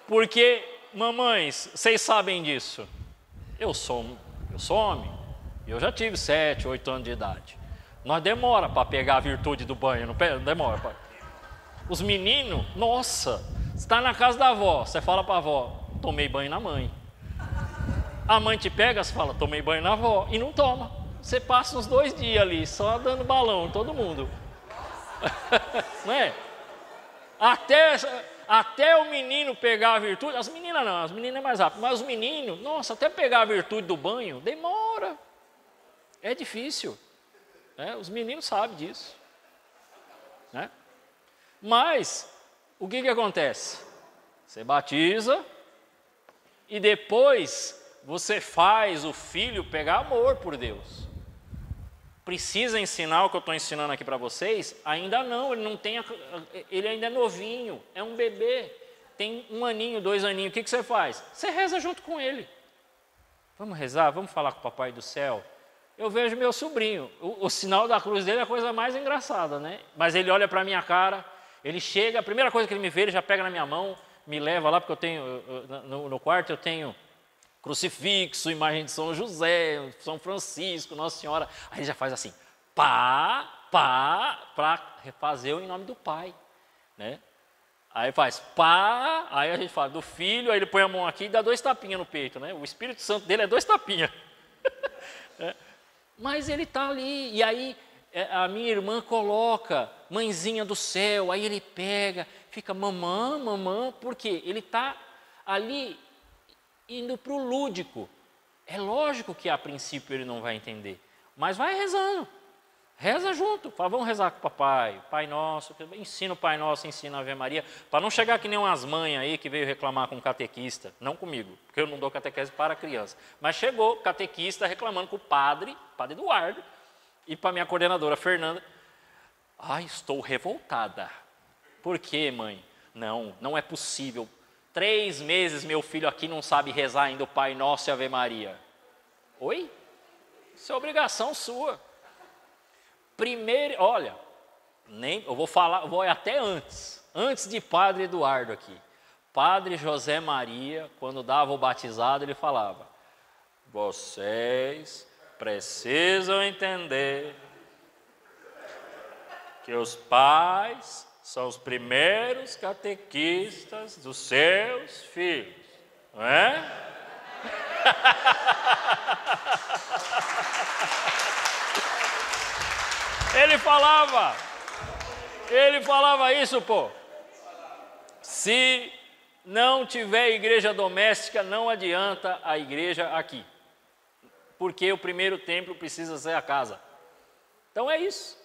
Speaker 2: Porque, mamães, vocês sabem disso. Eu sou homem. Eu já tive 7, 8 anos de idade. Nós demora para pegar a virtude do banho, não demora. Os meninos, nossa, você está na casa da avó, você fala para a avó, tomei banho na mãe. A mãe te pega, você fala, tomei banho na avó, e não toma. Você passa uns 2 dias ali, só dando balão em todo mundo. Não é? Até o menino pegar a virtude, as meninas não, as meninas é mais rápido, mas os meninos, nossa, até pegar a virtude do banho, demora. É difícil. Os meninos sabem disso. Né? Mas, o que acontece? Você batiza e depois você faz o filho pegar amor por Deus. Precisa ensinar o que eu estou ensinando aqui para vocês? Ainda não, ele ainda é novinho, é um bebê, tem 1 aninho, 2 aninhos, o que você faz? Você reza junto com ele. Vamos rezar, vamos falar com o Papai do Céu. Eu vejo meu sobrinho, o sinal da cruz dele é a coisa mais engraçada, né? Mas ele olha para a minha cara, ele chega, a primeira coisa que ele me vê, ele já pega na minha mão, me leva lá, porque eu tenho, no quarto eu tenho crucifixo, imagem de São José, São Francisco, Nossa Senhora. Aí ele já faz assim, para fazer o em nome do Pai, né? Aí faz pá, aí a gente fala do Filho, aí ele põe a mão aqui e dá 2 tapinhas no peito, né? O Espírito Santo dele é 2 tapinhas. Mas ele está ali, e aí a minha irmã coloca, mãezinha do céu, aí ele pega, fica mamã, porque ele está ali indo para o lúdico. É lógico que a princípio ele não vai entender, mas vai rezando, reza junto, fala, vamos rezar com o papai, Pai Nosso, ensina o Pai Nosso, ensina a Ave Maria, para não chegar que nem umas mães aí que veio reclamar com um catequista, não comigo, porque eu não dou catequese para criança, mas chegou catequista reclamando com o padre Eduardo, e para minha coordenadora Fernanda, estou revoltada. Por quê, mãe? Não é possível. 3 meses meu filho aqui não sabe rezar ainda o Pai Nosso e a Ave Maria. Oi? Isso é obrigação sua. Primeiro, olha, eu vou até antes de Padre Eduardo aqui. Padre José Maria, quando dava o batizado, ele falava, vocês precisam entender que os pais são os primeiros catequistas dos seus filhos, não é? Ele falava isso, pô. Se não tiver igreja doméstica, não adianta a igreja aqui. Porque o primeiro templo precisa ser a casa. Então é isso.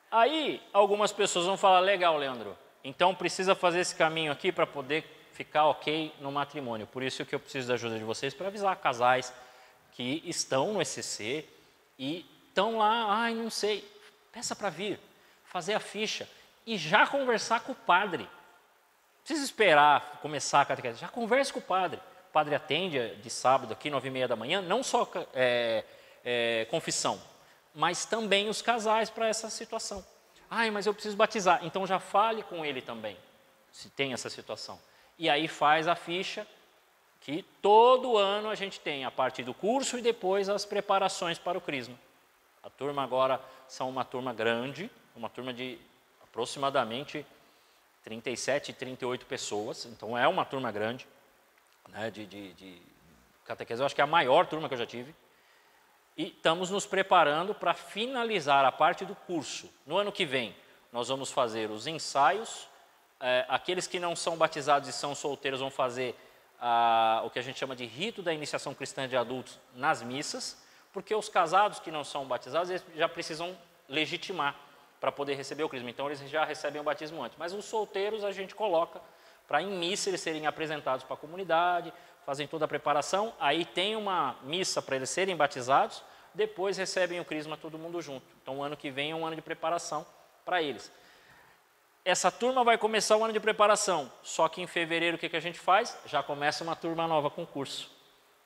Speaker 2: Aí, algumas pessoas vão falar, legal, Leandro, então precisa fazer esse caminho aqui para poder ficar ok no matrimônio. Por isso que eu preciso da ajuda de vocês para avisar casais que estão no ECC e estão lá, ai, não sei, peça para vir, fazer a ficha e já conversar com o padre. Não precisa esperar começar a catequese, já converse com o padre. O padre atende de sábado aqui, 9h30 da manhã, não só confissão, mas também os casais para essa situação. Ai, mas eu preciso batizar, então já fale com ele também, se tem essa situação. E aí faz a ficha, que todo ano a gente tem a parte do curso e depois as preparações para o crisma. A turma agora são uma turma grande, uma turma de aproximadamente 37, 38 pessoas, então é uma turma grande, né, de catequese. Eu acho que é a maior turma que eu já tive. E estamos nos preparando para finalizar a parte do curso. No ano que vem, nós vamos fazer os ensaios. Aqueles que não são batizados e são solteiros vão fazer o que a gente chama de rito da iniciação cristã de adultos nas missas, porque os casados que não são batizados, eles já precisam legitimar para poder receber o crisma. Então, eles já recebem o batismo antes. Mas os solteiros a gente coloca para, em missa, eles serem apresentados para a comunidade, fazem toda a preparação, aí tem uma missa para eles serem batizados, depois recebem o crisma todo mundo junto. Então, o ano que vem é um ano de preparação para eles. Essa turma vai começar o ano de preparação, só que em fevereiro o que a gente faz? Já começa uma turma nova com curso.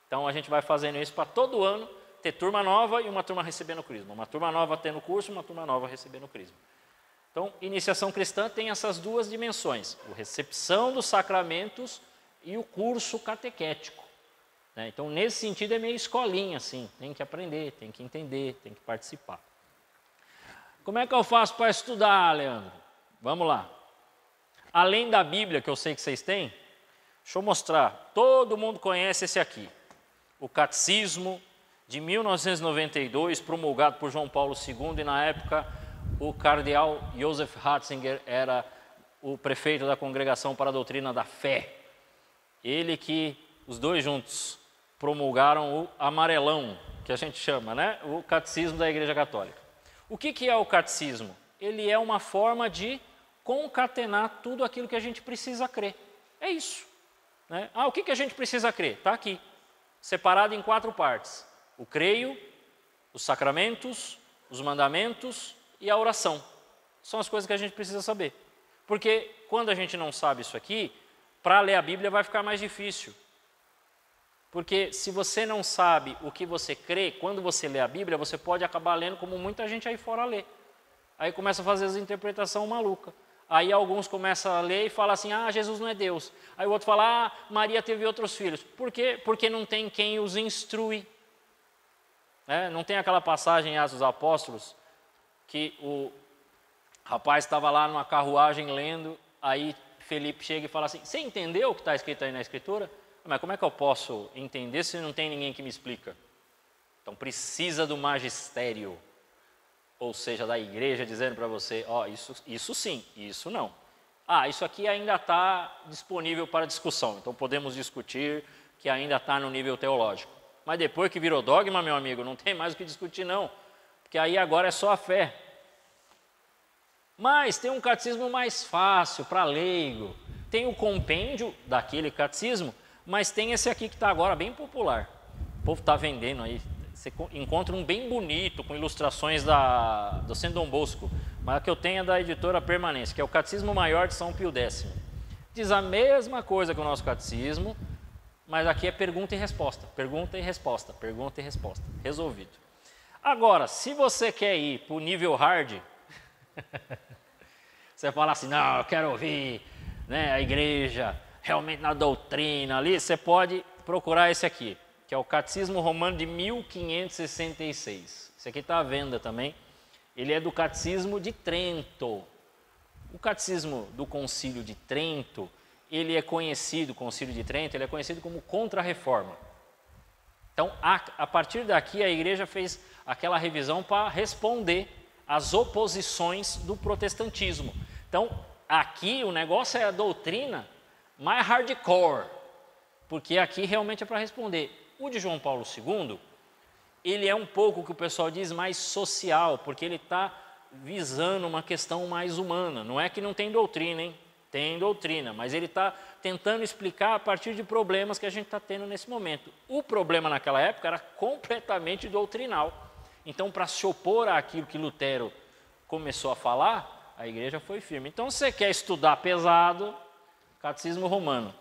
Speaker 2: Então, a gente vai fazendo isso para todo ano, ter turma nova e uma turma recebendo o crisma. Uma turma nova tendo curso e uma turma nova recebendo o crisma. Então, iniciação cristã tem essas duas dimensões, a recepção dos sacramentos e o curso catequético. Né? Então, nesse sentido, é meio escolinha, assim, tem que aprender, tem que entender, tem que participar. Como é que eu faço para estudar, Leandro? Vamos lá. Além da Bíblia, que eu sei que vocês têm, deixa eu mostrar. Todo mundo conhece esse aqui. O Catecismo de 1992, promulgado por João Paulo II, e na época o cardeal Joseph Ratzinger era o prefeito da Congregação para a Doutrina da Fé. Ele que, os dois juntos, promulgaram o amarelão, que a gente chama, né? O Catecismo da Igreja Católica. O que é o catecismo? Ele é uma forma de concatenar tudo aquilo que a gente precisa crer. É isso. Né? O que a gente precisa crer? Está aqui, separado em 4 partes. O creio, os sacramentos, os mandamentos e a oração. São as coisas que a gente precisa saber. Porque quando a gente não sabe isso aqui, para ler a Bíblia vai ficar mais difícil. Porque se você não sabe o que você crê, quando você lê a Bíblia, você pode acabar lendo como muita gente aí fora lê. Aí começa a fazer as interpretações malucas. Aí alguns começam a ler e falam assim, Jesus não é Deus. Aí o outro fala, Maria teve outros filhos. Por quê? Porque não tem quem os instrui. Não tem aquela passagem em Atos dos Apóstolos, que o rapaz estava lá numa carruagem lendo, aí Felipe chega e fala assim, você entendeu o que está escrito aí na Escritura? Mas como é que eu posso entender se não tem ninguém que me explica? Então precisa do magistério, ou seja, da igreja dizendo para você, isso sim, isso não. Isso aqui ainda está disponível para discussão, então podemos discutir que ainda está no nível teológico. Mas depois que virou dogma, meu amigo, não tem mais o que discutir não, porque aí agora é só a fé. Mas tem um catecismo mais fácil, para leigo. Tem o compêndio daquele catecismo, mas tem esse aqui que está agora bem popular. O povo está vendendo aí. Você encontra um bem bonito, com ilustrações do Centro Dom Bosco, mas a que eu tenho é da editora Permanência, que é o Catecismo Maior de São Pio X. Diz a mesma coisa que o nosso catecismo, mas aqui é pergunta e resposta, pergunta e resposta, pergunta e resposta. Resolvido. Agora, se você quer ir para o nível hard, você fala assim, não, eu quero ouvir a igreja realmente na doutrina ali, você pode procurar esse aqui, que é o Catecismo Romano de 1566. Esse aqui está à venda também. Ele é do Catecismo de Trento. O Catecismo do Concílio de Trento, ele é conhecido como Contra-Reforma. Então, a partir daqui, a igreja fez aquela revisão para responder às oposições do protestantismo. Então, aqui o negócio é a doutrina mais hardcore, porque aqui realmente é para responder. O de João Paulo II, ele é um pouco, o que o pessoal diz, mais social, porque ele está visando uma questão mais humana. Não é que não tem doutrina, hein? Tem doutrina, mas ele está tentando explicar a partir de problemas que a gente está tendo nesse momento. O problema naquela época era completamente doutrinal. Então, para se opor àquilo que Lutero começou a falar, a igreja foi firme. Então, se você quer estudar pesado, Catecismo Romano.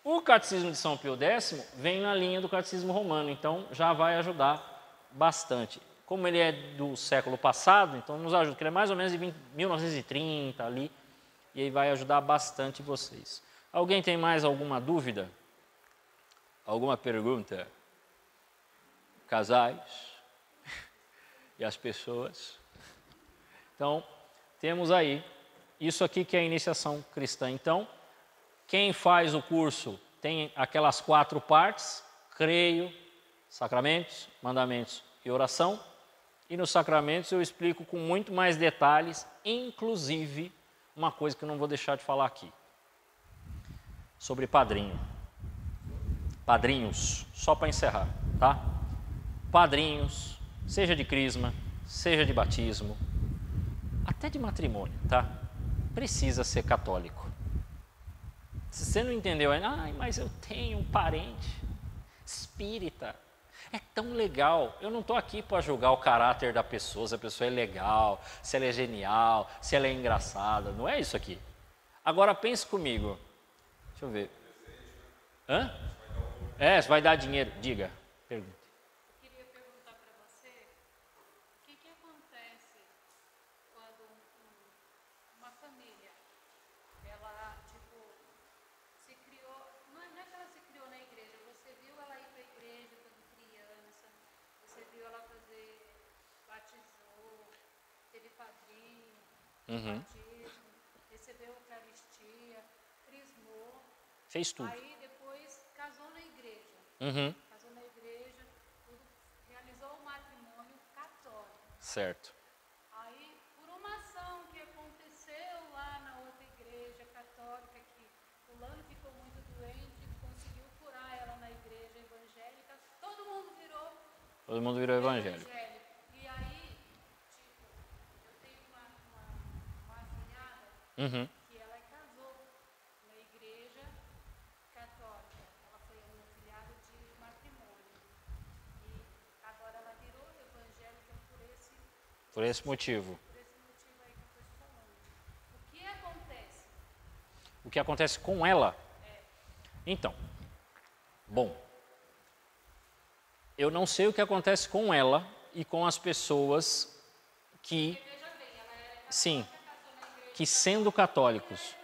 Speaker 2: O Catecismo de São Pio X vem na linha do Catecismo Romano, então já vai ajudar bastante. Como ele é do século passado, então nos ajuda, porque ele é mais ou menos de 1930 ali, e aí vai ajudar bastante vocês. Alguém tem mais alguma dúvida? Alguma pergunta? Casais e as pessoas. Então, temos aí, isso aqui que é a iniciação cristã. Então, quem faz o curso tem aquelas 4 partes: creio, sacramentos, mandamentos e oração. E nos sacramentos eu explico com muito mais detalhes, inclusive uma coisa que eu não vou deixar de falar aqui, sobre padrinho. Padrinhos, só para encerrar, tá? Padrinhos, seja de crisma, seja de batismo, até de matrimônio, tá? Precisa ser católico. Se você não entendeu, mas eu tenho um parente espírita. É tão legal. Eu não estou aqui para julgar o caráter da pessoa, se a pessoa é legal, se ela é genial, se ela é engraçada. Não é isso aqui. Agora pense comigo. Deixa eu ver. Hã? Se vai dar dinheiro. Diga. Pergunta.
Speaker 3: Eu queria perguntar para você o que acontece quando uma família, ela, se criou, não é que ela se criou na igreja, você viu ela ir para a igreja quando criança, você viu ela batizou, teve padrinho, batismo, recebeu eucaristia, crismou,
Speaker 2: fez tudo.
Speaker 3: Aí depois casou na igreja. Casou na igreja, realizou o matrimônio católico.
Speaker 2: Certo.
Speaker 3: Aí, por uma ação que aconteceu lá na outra igreja católica, que fulano ficou muito doente, conseguiu curar ela na igreja evangélica, todo mundo virou
Speaker 2: evangélico.
Speaker 3: E aí, eu tenho uma afilhada, que ela casou na igreja católica. Ela foi uma afilhada de matrimônio. E agora ela virou evangélica
Speaker 2: por esse motivo.
Speaker 3: Por esse motivo aí que eu estou te falando. O que acontece?
Speaker 2: O que acontece com ela? Então, bom, eu não sei o que acontece com ela e com as pessoas que, sim, que sendo católicos,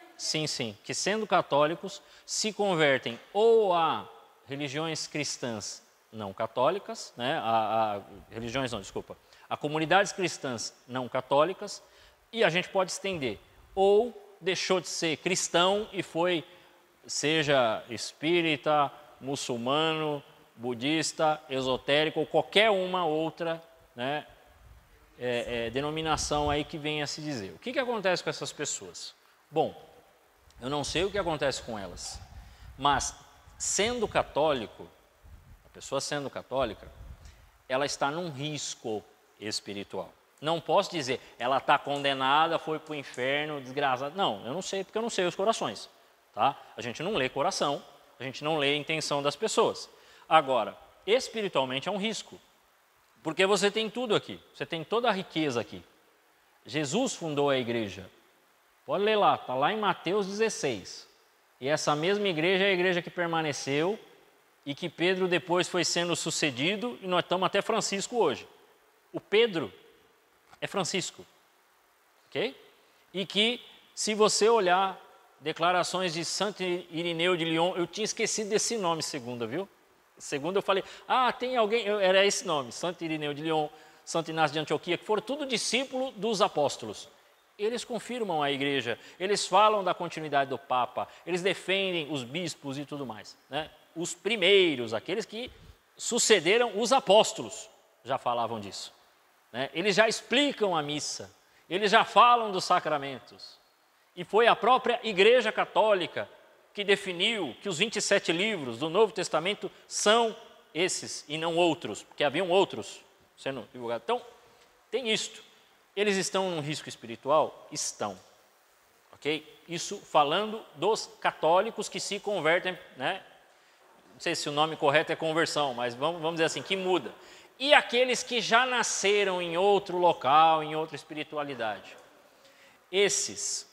Speaker 2: que sendo católicos se convertem ou a religiões cristãs não católicas, né, a comunidades cristãs não católicas, e a gente pode estender, ou deixou de ser cristão e foi, seja espírita, muçulmano, budista, esotérico, ou qualquer uma outra, né, denominação aí que venha a se dizer. O que acontece com essas pessoas? Bom, eu não sei o que acontece com elas, mas sendo católico, a pessoa sendo católica, ela está num risco espiritual. Não posso dizer, ela está condenada, foi para o inferno, desgraçada. Não, eu não sei, porque eu não sei os corações. Tá? A gente não lê coração, a gente não lê a intenção das pessoas. Agora, espiritualmente é um risco, porque você tem tudo aqui, você tem toda a riqueza aqui. Jesus fundou a igreja. Pode ler lá, está lá em Mateus 16. E essa mesma igreja é a igreja que permaneceu e que Pedro depois foi sendo sucedido, e nós estamos até Francisco hoje. O Pedro é Francisco, ok? E que, se você olhar declarações de Santo Irineu de Lyon, eu tinha esquecido desse nome, segunda, viu? Segunda eu falei, tem alguém, era esse nome, Santo Irineu de Lyon, Santo Inácio de Antioquia, que foram tudo discípulos dos apóstolos. Eles confirmam a igreja, eles falam da continuidade do Papa, eles defendem os bispos e tudo mais, né? Os primeiros, aqueles que sucederam os apóstolos, já falavam disso, né? Eles já explicam a missa, eles já falam dos sacramentos. E foi a própria Igreja Católica que definiu que os 27 livros do Novo Testamento são esses e não outros, porque haviam outros sendo divulgados. Então, tem isto. Eles estão num risco espiritual? Estão. Ok? Isso falando dos católicos que se convertem, né? Não sei se o nome correto é conversão, mas vamos dizer assim, que muda. e aqueles que já nasceram em outro local, em outra espiritualidade. Esses,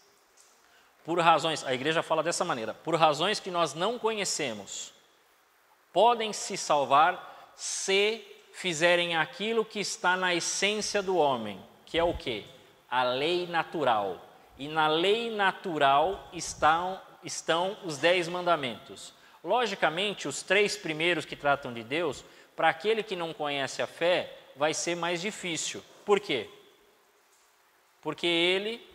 Speaker 2: por razões, a igreja fala dessa maneira, por razões que nós não conhecemos, podem se salvar se fizerem aquilo que está na essência do homem, que é o quê? A lei natural. E na lei natural estão os 10 mandamentos. Logicamente, os 3 primeiros que tratam de Deus, para aquele que não conhece a fé, vai ser mais difícil. Por quê? Porque ele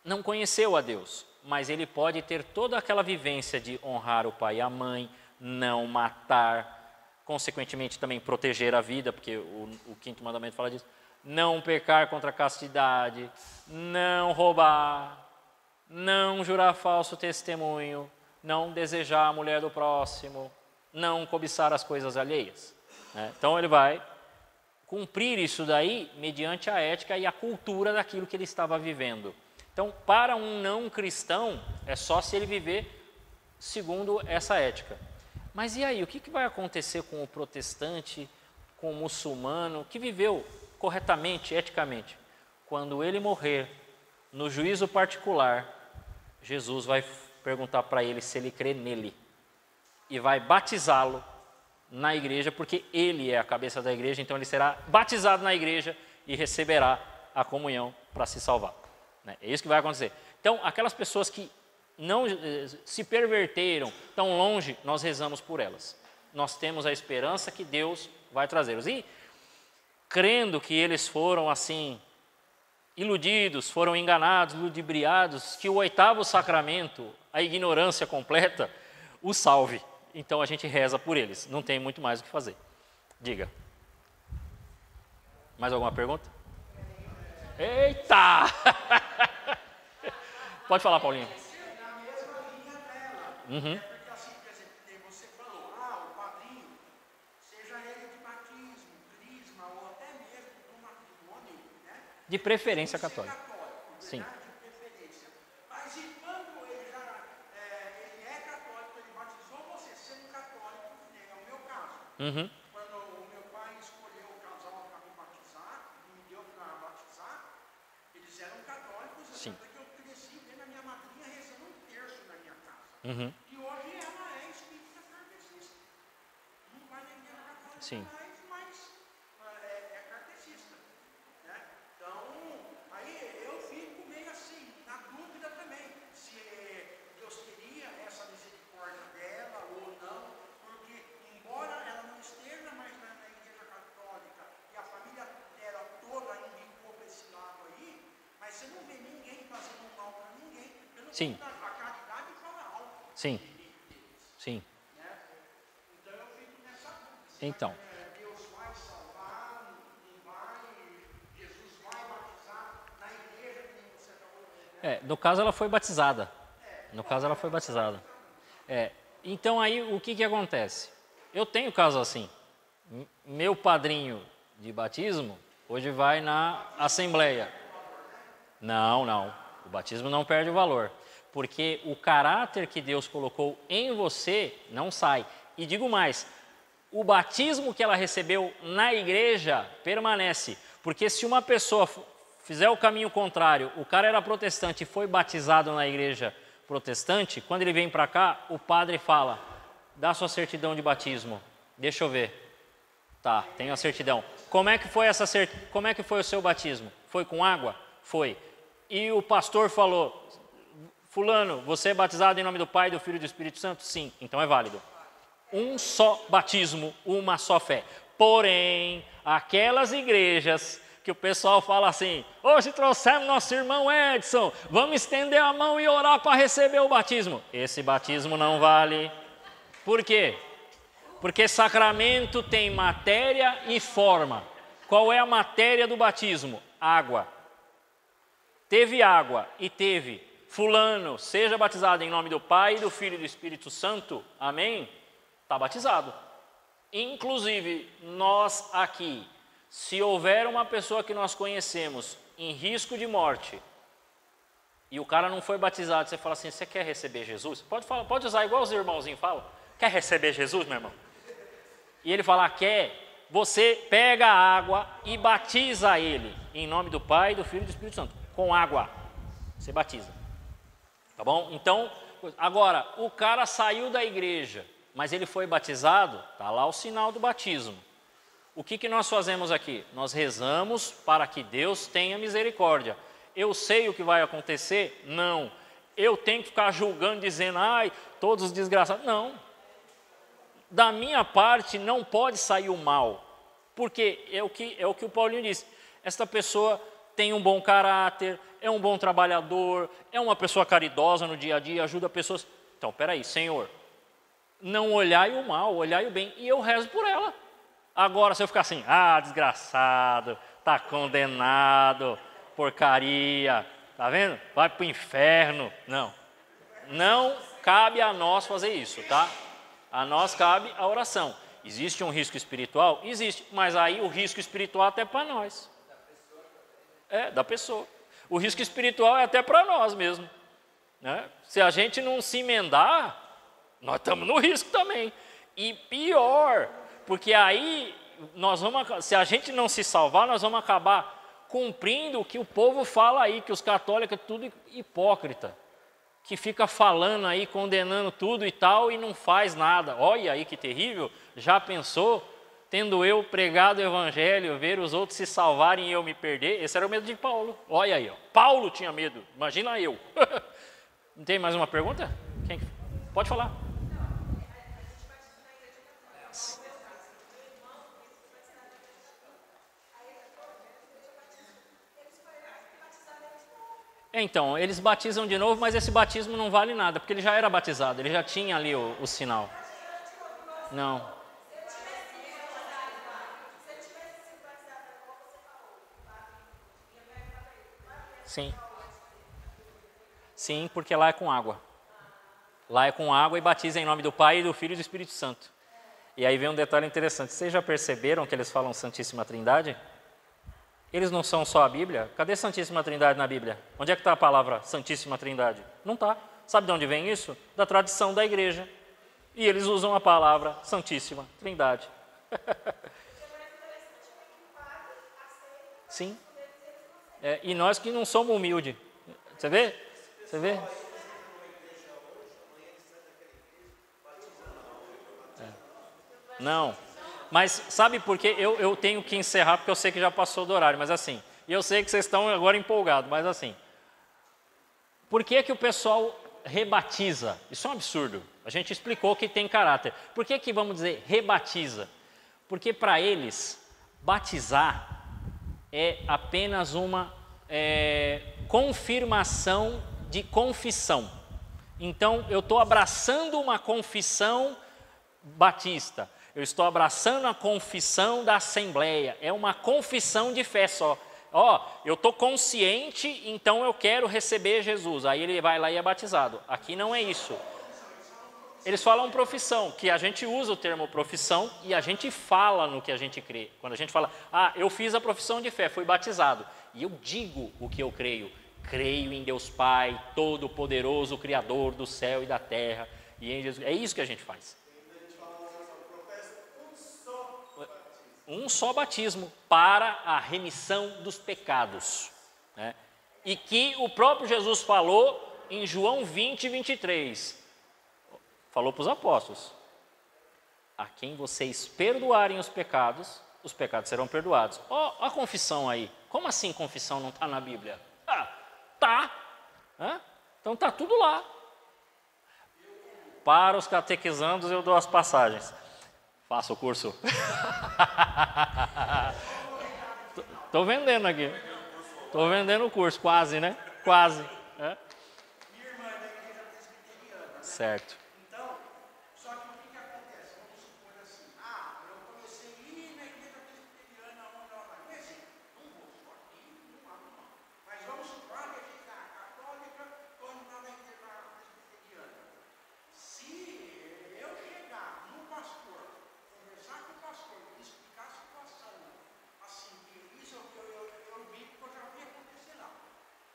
Speaker 2: não conheceu a Deus, mas ele pode ter toda aquela vivência de honrar o pai e a mãe, não matar, consequentemente também proteger a vida, porque o 5º mandamento fala disso, não pecar contra a castidade, não roubar, não jurar falso testemunho, não desejar a mulher do próximo, não cobiçar as coisas alheias. Né? Então ele vai cumprir isso daí mediante a ética e a cultura daquilo que ele estava vivendo. Então, para um não cristão, é só se ele viver segundo essa ética. Mas e aí, o que vai acontecer com o protestante, com o muçulmano, que viveu corretamente, eticamente? Quando ele morrer, no juízo particular, Jesus vai perguntar para ele se ele crê nele e vai batizá-lo na igreja, porque ele é a cabeça da igreja, então ele será batizado na igreja e receberá a comunhão para se salvar. É isso que vai acontecer. Então, aquelas pessoas que não se perverteram tão longe, nós rezamos por elas. Nós temos a esperança que Deus vai trazê-los. E crendo que eles foram assim iludidos, foram enganados, ludibriados, que o 8º sacramento, a ignorância completa, os salve. Então a gente reza por eles, não tem muito mais o que fazer. Diga. Mais alguma pergunta? Eita! Pode falar, Paulinho.
Speaker 4: Na mesma linha dela.
Speaker 2: Uhum.
Speaker 4: Porque assim, quer dizer, você falou, o padrinho, seja ele de batismo, crisma ou até mesmo do matrimônio, né?
Speaker 2: De preferência católica. Sim.
Speaker 4: De preferência. Mas e quando ele é católico, ele batizou você sendo católico, né? É o meu caso.
Speaker 2: Uhum.
Speaker 4: Quando o meu pai escolheu o casal para me batizar, me deu para batizar, eles eram católicos,
Speaker 2: Sim.
Speaker 4: até que eu cresci vendo a minha madrinha rezando 1/3 na minha casa.
Speaker 2: Uhum.
Speaker 4: E hoje ela é espírita kardecista. Não vai na igreja católica
Speaker 2: Sim.
Speaker 4: mais, mas é kardecista. Né? Então, aí eu fico meio assim, na dúvida também, se Deus queria essa misericórdia dela ou não, porque embora ela não esteja mais na igreja católica e a família dela toda indicou para esse lado aí, mas você não vê ninguém fazendo mal para ninguém. Pelo
Speaker 2: Sim.
Speaker 4: contrário, a caridade fala alto.
Speaker 2: Sim. Sim.
Speaker 4: Né? Então eu fico nessa dúvida.
Speaker 2: Então.
Speaker 4: Deus vai salvar, não vai, Jesus vai batizar na igreja que você acabou de
Speaker 2: No caso ela foi batizada. No caso ela foi batizada. Então aí o que acontece? Eu tenho caso assim. Meu padrinho de batismo hoje vai na assembleia. Não. O batismo não perde o valor. Porque o caráter que Deus colocou em você não sai. E digo mais, o batismo que ela recebeu na igreja permanece. Porque se uma pessoa fizer o caminho contrário, o cara era protestante e foi batizado na igreja protestante, quando ele vem para cá, o padre fala, dá sua certidão de batismo, deixa eu ver. Tá, tenho a certidão. Como é que foi o seu batismo? Foi com água? Foi. E o pastor falou, fulano, você é batizado em nome do Pai, do Filho e do Espírito Santo? Sim, então é válido. Um só batismo, uma só fé. Porém, aquelas igrejas que o pessoal fala assim, hoje trouxemos nosso irmão Edson, vamos estender a mão e orar para receber o batismo. Esse batismo não vale. Por quê? Porque sacramento tem matéria e forma. Qual é a matéria do batismo? Água. Teve água e teve fulano, seja batizado em nome do Pai, do Filho e do Espírito Santo, amém? Está batizado. Inclusive, nós aqui, se houver uma pessoa que nós conhecemos em risco de morte, e o cara não foi batizado, você fala assim, você quer receber Jesus? Pode usar igual os irmãozinhos falam, quer receber Jesus, meu irmão? E ele falar, quer, você pega a água e batiza ele, em nome do Pai, do Filho e do Espírito Santo, com água, você batiza, tá bom? Então, agora, o cara saiu da igreja, mas ele foi batizado, tá lá o sinal do batismo. O que nós fazemos aqui? Nós rezamos para que Deus tenha misericórdia. Eu sei o que vai acontecer? Não. Eu tenho que ficar julgando, dizendo, ai, todos os desgraçados. Não. Da minha parte não pode sair o mal. Porque é o que o Paulinho disse. Esta pessoa tem um bom caráter, é um bom trabalhador, é uma pessoa caridosa no dia a dia, ajuda pessoas. Então, peraí, Senhor, não olhai o mal, olhai o bem. E eu rezo por ela. Agora, se eu ficar assim, desgraçado, está condenado, porcaria, tá vendo? Vai para o inferno. Não, não cabe a nós fazer isso, tá? A nós cabe a oração. Existe um risco espiritual? Existe, mas aí o risco espiritual é até para nós. Da pessoa. O risco espiritual é até para nós mesmo, né? Se a gente não se emendar, nós estamos no risco também. E pior, porque aí se a gente não se salvar, nós vamos acabar cumprindo o que o povo fala aí, que os católicos é tudo hipócrita, que fica falando aí, condenando tudo e tal, e não faz nada. Olha aí que terrível. Já pensou, tendo eu pregado o evangelho, ver os outros se salvarem e eu me perder? Esse era o medo de Paulo. Olha aí, ó. Paulo tinha medo, imagina eu. Não tem mais uma pergunta? Pode falar. Então, eles batizam de novo, mas esse batismo não vale nada, porque ele já era batizado, ele já tinha ali o sinal. Não. Sim. Sim, porque lá é com água. Lá é com água e batiza em nome do Pai, do Filho e do Espírito Santo. E aí vem um detalhe interessante. Vocês já perceberam que eles falam Santíssima Trindade? Eles não são só a Bíblia? Cadê Santíssima Trindade na Bíblia? Onde é que está a palavra Santíssima Trindade? Não está. Sabe de onde vem isso? Da tradição da igreja. E eles usam a palavra Santíssima Trindade. Sim. E nós que não somos humildes. Você vê? Você vê? Não. Mas sabe por quê? Eu tenho que encerrar, porque eu sei que já passou do horário, mas assim, e eu sei que vocês estão agora empolgados, mas assim, por que o pessoal rebatiza? Isso é um absurdo. A gente explicou que tem caráter. Por que vamos dizer rebatiza? Porque para eles, batizar é apenas uma confirmação de confissão. Então, eu estou abraçando uma confissão batista. Eu estou abraçando a confissão da Assembleia. É uma confissão de fé só. Eu estou consciente, então eu quero receber Jesus. Aí ele vai lá e é batizado. Aqui não é isso. Eles falam profissão, que a gente usa o termo profissão e a gente fala no que a gente crê. Quando a gente fala, eu fiz a profissão de fé, fui batizado. E eu digo o que eu creio. Creio em Deus Pai, Todo-Poderoso, Criador do céu e da terra. E em Jesus. É isso que a gente faz. Um só batismo para a remissão dos pecados, né? E que o próprio Jesus falou em João 20, 23. Falou para os apóstolos: a quem vocês perdoarem os pecados serão perdoados. A confissão aí. Como assim confissão não está na Bíblia? Tá. Então está tudo lá. Para os catequizandos eu dou as passagens. Faça o curso. Estou vendendo aqui. Estou vendendo o curso, quase, né? Quase.
Speaker 4: Minha irmã é da igreja presbiteriana.
Speaker 2: Certo.
Speaker 4: Então, só que o que acontece? Vamos supor assim, eu comecei a ir na igreja presbiteriana onde ela vai. Mas não vou só aqui, não. Mas vamos supor, a igreja católica, quando está na igreja presbiteriana. Se eu chegar no pastor, conversar com o pastor, explicar a situação, assim, que isso eu vi que eu já vi acontecer lá.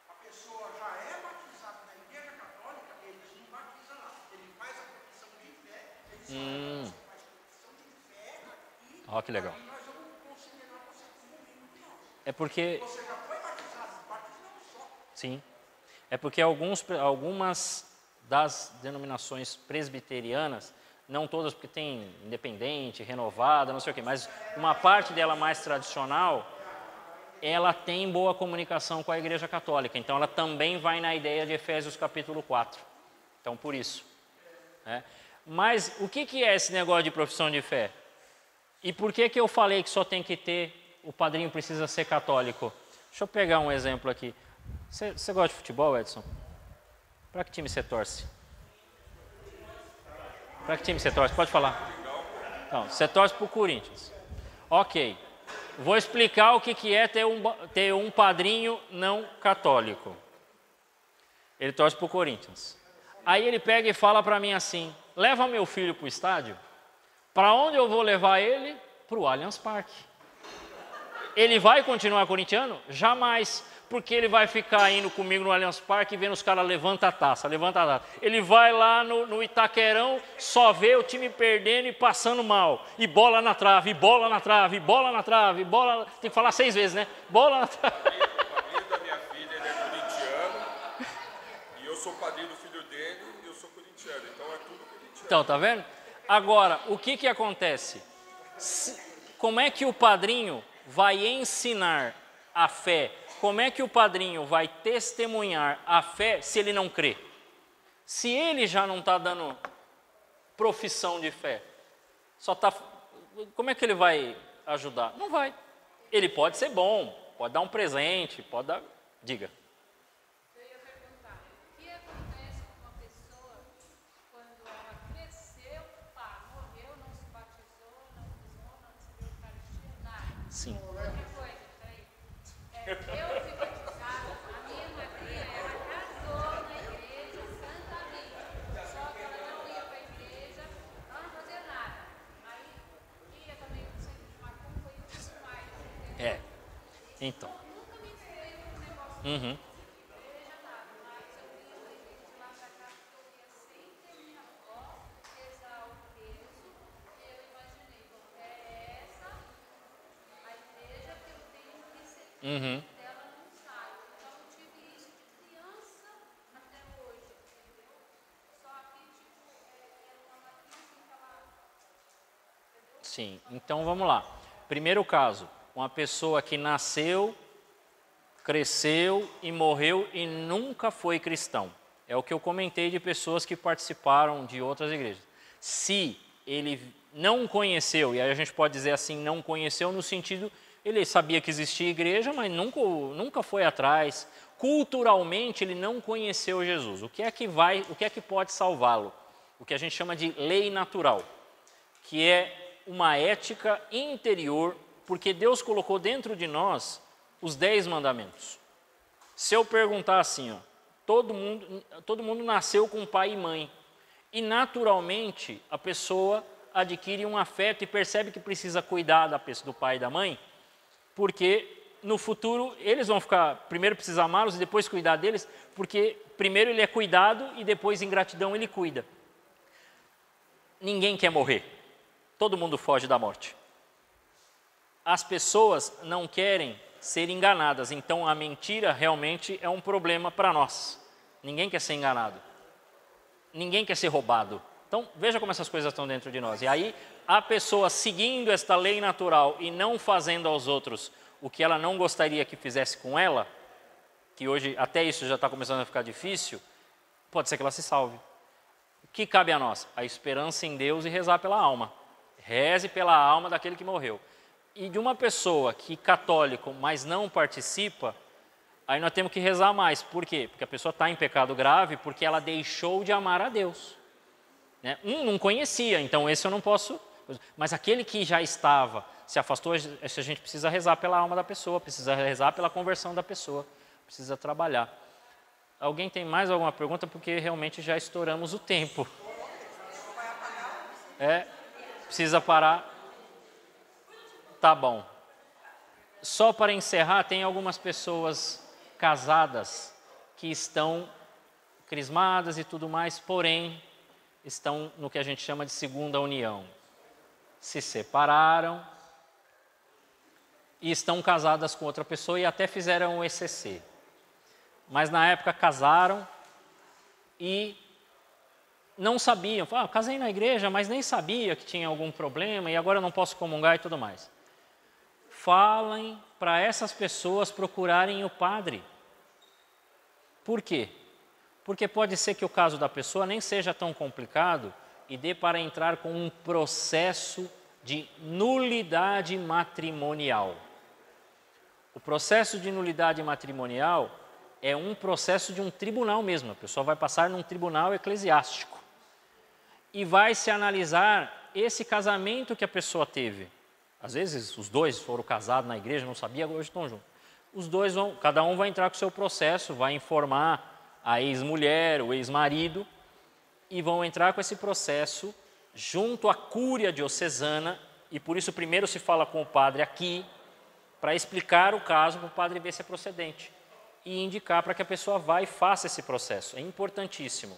Speaker 4: A pessoa já é batizada na igreja católica, eles não batizam lá. Ele faz a profissão de fé, eles faz a profissão de fé aqui.
Speaker 2: Que legal.
Speaker 4: Nós vamos
Speaker 2: É porque...
Speaker 4: Você já foi batizado, batismo só.
Speaker 2: Sim. É porque algumas das denominações presbiterianas, não todas, porque tem independente, renovada, não sei o quê, mas uma parte dela mais tradicional, ela tem boa comunicação com a Igreja Católica. Então, ela também vai na ideia de Efésios capítulo 4. Então, por isso. Né? Mas o que é esse negócio de profissão de fé? E por que eu falei que só tem que ter, o padrinho precisa ser católico? Deixa eu pegar um exemplo aqui. Você gosta de futebol, Edson? Para que time você torce? Para que time você torce? Pode falar. Não, você torce para o Corinthians. Ok. Vou explicar o que é ter um padrinho não católico. Ele torce para o Corinthians. Aí ele pega e fala para mim assim, leva meu filho para o estádio. Para onde eu vou levar ele? Para o Allianz Parque. Ele vai continuar corintiano? Jamais. Porque ele vai ficar indo comigo no Allianz Parque e vendo os caras levanta a taça. Ele vai lá no Itaquerão, só vê o time perdendo e passando mal. E bola na trave, bola na trave, bola na trave, bola... Tem que falar 6 vezes, né? Bola na trave.
Speaker 5: O padrinho da minha filha, ele é corintiano. E eu sou o padrinho do filho dele e eu sou corintiano. Então é tudo corintiano.
Speaker 2: Então, tá vendo? Agora, o que acontece? Como é que o padrinho vai ensinar a fé? Como é que o padrinho vai testemunhar a fé se ele não crê? Se ele já não está dando profissão de fé, como é que ele vai ajudar? Não vai. Ele pode ser bom, pode dar um presente, pode dar... Diga.
Speaker 3: Eu ia perguntar, o que acontece com uma pessoa quando ela cresceu, morreu, não se batizou, não crismou, não recebeu Eucaristia, nada?
Speaker 2: Sim.
Speaker 3: Outra coisa, peraí. Eu fui batizada, a minha madrinha, ela casou na igreja Santa Rita, só que ela não ia para a igreja, não fazia nada. Aí ia também no centro de macumba e tudo mais, entendeu?
Speaker 2: Então.
Speaker 3: Nunca me ensinei um negócio
Speaker 2: Uhum.
Speaker 3: de igreja, nada, mas eu vim para a igreja de lá para cá, porque eu via sempre a minha avó rezar o terço, e eu imaginei, bom, é essa a igreja que eu tenho que ser.
Speaker 2: Uhum.
Speaker 3: Dela não sai. Então eu tive isso de criança até hoje, entendeu? Só que, era uma madrinha assim que ela...
Speaker 2: Sim. Então, vamos lá. Primeiro caso, uma pessoa que nasceu, cresceu e morreu e nunca foi cristão. É o que eu comentei de pessoas que participaram de outras igrejas. Se ele não conheceu, e aí a gente pode dizer assim, não conheceu no sentido, ele sabia que existia igreja, mas nunca foi atrás. Culturalmente ele não conheceu Jesus. O que é que pode salvá-lo? O que a gente chama de lei natural, que é uma ética interior, porque Deus colocou dentro de nós os 10 mandamentos. Se eu perguntar assim, ó, todo mundo nasceu com pai e mãe, e naturalmente a pessoa adquire um afeto e percebe que precisa cuidar do pai e da mãe, porque no futuro eles vão primeiro precisa amá-los e depois cuidar deles, porque primeiro ele é cuidado e depois em gratidão ele cuida. Ninguém quer morrer, todo mundo foge da morte. As pessoas não querem ser enganadas, então a mentira realmente é um problema para nós. Ninguém quer ser enganado, ninguém quer ser roubado. Então veja como essas coisas estão dentro de nós. E aí a pessoa seguindo esta lei natural e não fazendo aos outros o que ela não gostaria que fizesse com ela, que hoje até isso já está começando a ficar difícil, pode ser que ela se salve. O que cabe a nós? A esperança em Deus e rezar pela alma. Reze pela alma daquele que morreu. E de uma pessoa que católico, mas não participa, aí nós temos que rezar mais. Por quê? Porque a pessoa está em pecado grave, porque ela deixou de amar a Deus. Né? Não conhecia, então esse eu não posso... Mas aquele que já estava, se afastou, a gente precisa rezar pela alma da pessoa, precisa rezar pela conversão da pessoa, precisa trabalhar. Alguém tem mais alguma pergunta? Porque realmente já estouramos o tempo. Precisa parar. Tá bom. Só para encerrar, tem algumas pessoas casadas que estão crismadas e tudo mais, porém estão no que a gente chama de segunda união. Se separaram e estão casadas com outra pessoa e até fizeram o ECC. Mas na época casaram e não sabiam. Falaram, casei na igreja, mas nem sabia que tinha algum problema e agora não posso comungar e tudo mais. Falem para essas pessoas procurarem o padre. Por quê? Porque pode ser que o caso da pessoa nem seja tão complicado e dê para entrar com um processo de nulidade matrimonial. O processo de nulidade matrimonial é um processo de um tribunal mesmo. A pessoa vai passar num tribunal eclesiástico e vai se analisar esse casamento que a pessoa teve. Às vezes os dois foram casados na igreja, não sabia, hoje estão juntos. Os dois cada um vai entrar com o seu processo, vai informar a ex-mulher, o ex-marido, e vão entrar com esse processo junto à cúria diocesana, e por isso primeiro se fala com o padre aqui, para explicar o caso, para o padre ver se é procedente, e indicar para que a pessoa vá e faça esse processo. É importantíssimo.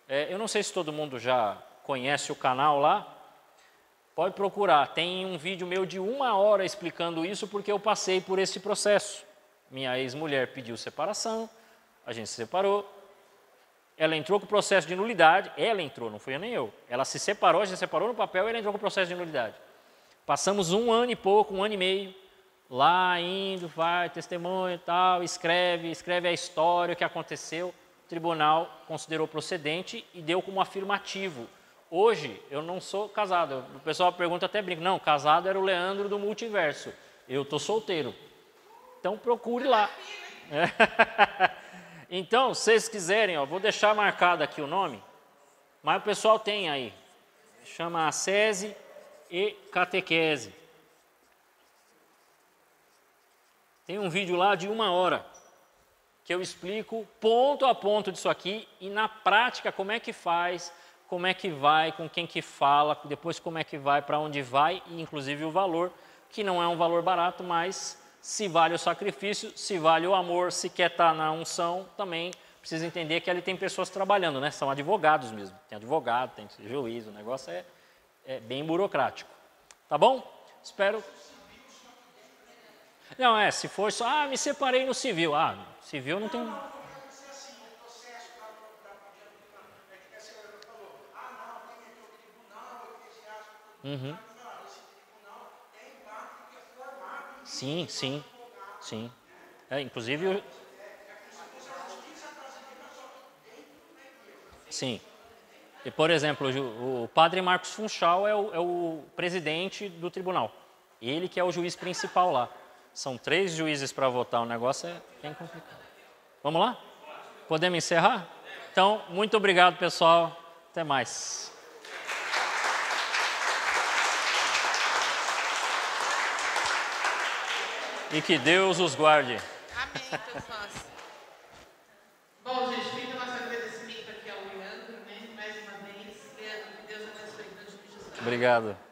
Speaker 2: Eu não sei se todo mundo já conhece o canal lá, pode procurar, tem um vídeo meu de 1 hora explicando isso, porque eu passei por esse processo. Minha ex-mulher pediu separação, a gente se separou, ela entrou com o processo de nulidade, ela entrou, não fui eu nem eu. Ela se separou, a gente separou no papel e ela entrou com o processo de nulidade. Passamos 1 ano e pouco, 1 ano e meio, lá indo, vai, testemunho e tal, escreve a história, o que aconteceu. O tribunal considerou procedente e deu como afirmativo. Hoje, eu não sou casado. O pessoal pergunta, até brinco, não, casado era o Leandro do Multiverso. Eu estou solteiro. Então, procure lá. Então, se vocês quiserem, vou deixar marcado aqui o nome, mas o pessoal tem aí. Chama Ascese e Catequese. Tem um vídeo lá de 1 hora, que eu explico ponto a ponto disso aqui e na prática como é que faz, como é que vai, com quem que fala, depois como é que vai, para onde vai e inclusive o valor, que não é um valor barato, mas se vale o sacrifício, se vale o amor, se quer estar na unção, também precisa entender que ali tem pessoas trabalhando, né? São advogados mesmo, tem advogado, tem juiz, o negócio é bem burocrático. Tá bom? Espero... Não, se for só, me separei no civil. Civil não tem... Uhum. Sim. Inclusive... Sim. E, por exemplo, o padre Marcos Funchal é o presidente do tribunal. Ele que é o juiz principal lá. São 3 juízes para votar, o negócio é bem complicado. Vamos lá? Podemos encerrar? Então, muito obrigado, pessoal. Até mais. E que Deus os guarde.
Speaker 1: Amém, pessoal. Bom, gente, fica nosso agradecimento aqui ao Leandro, né? Mais uma vez. Leandro, que Deus abençoe em nome de Jesus.
Speaker 2: Obrigado.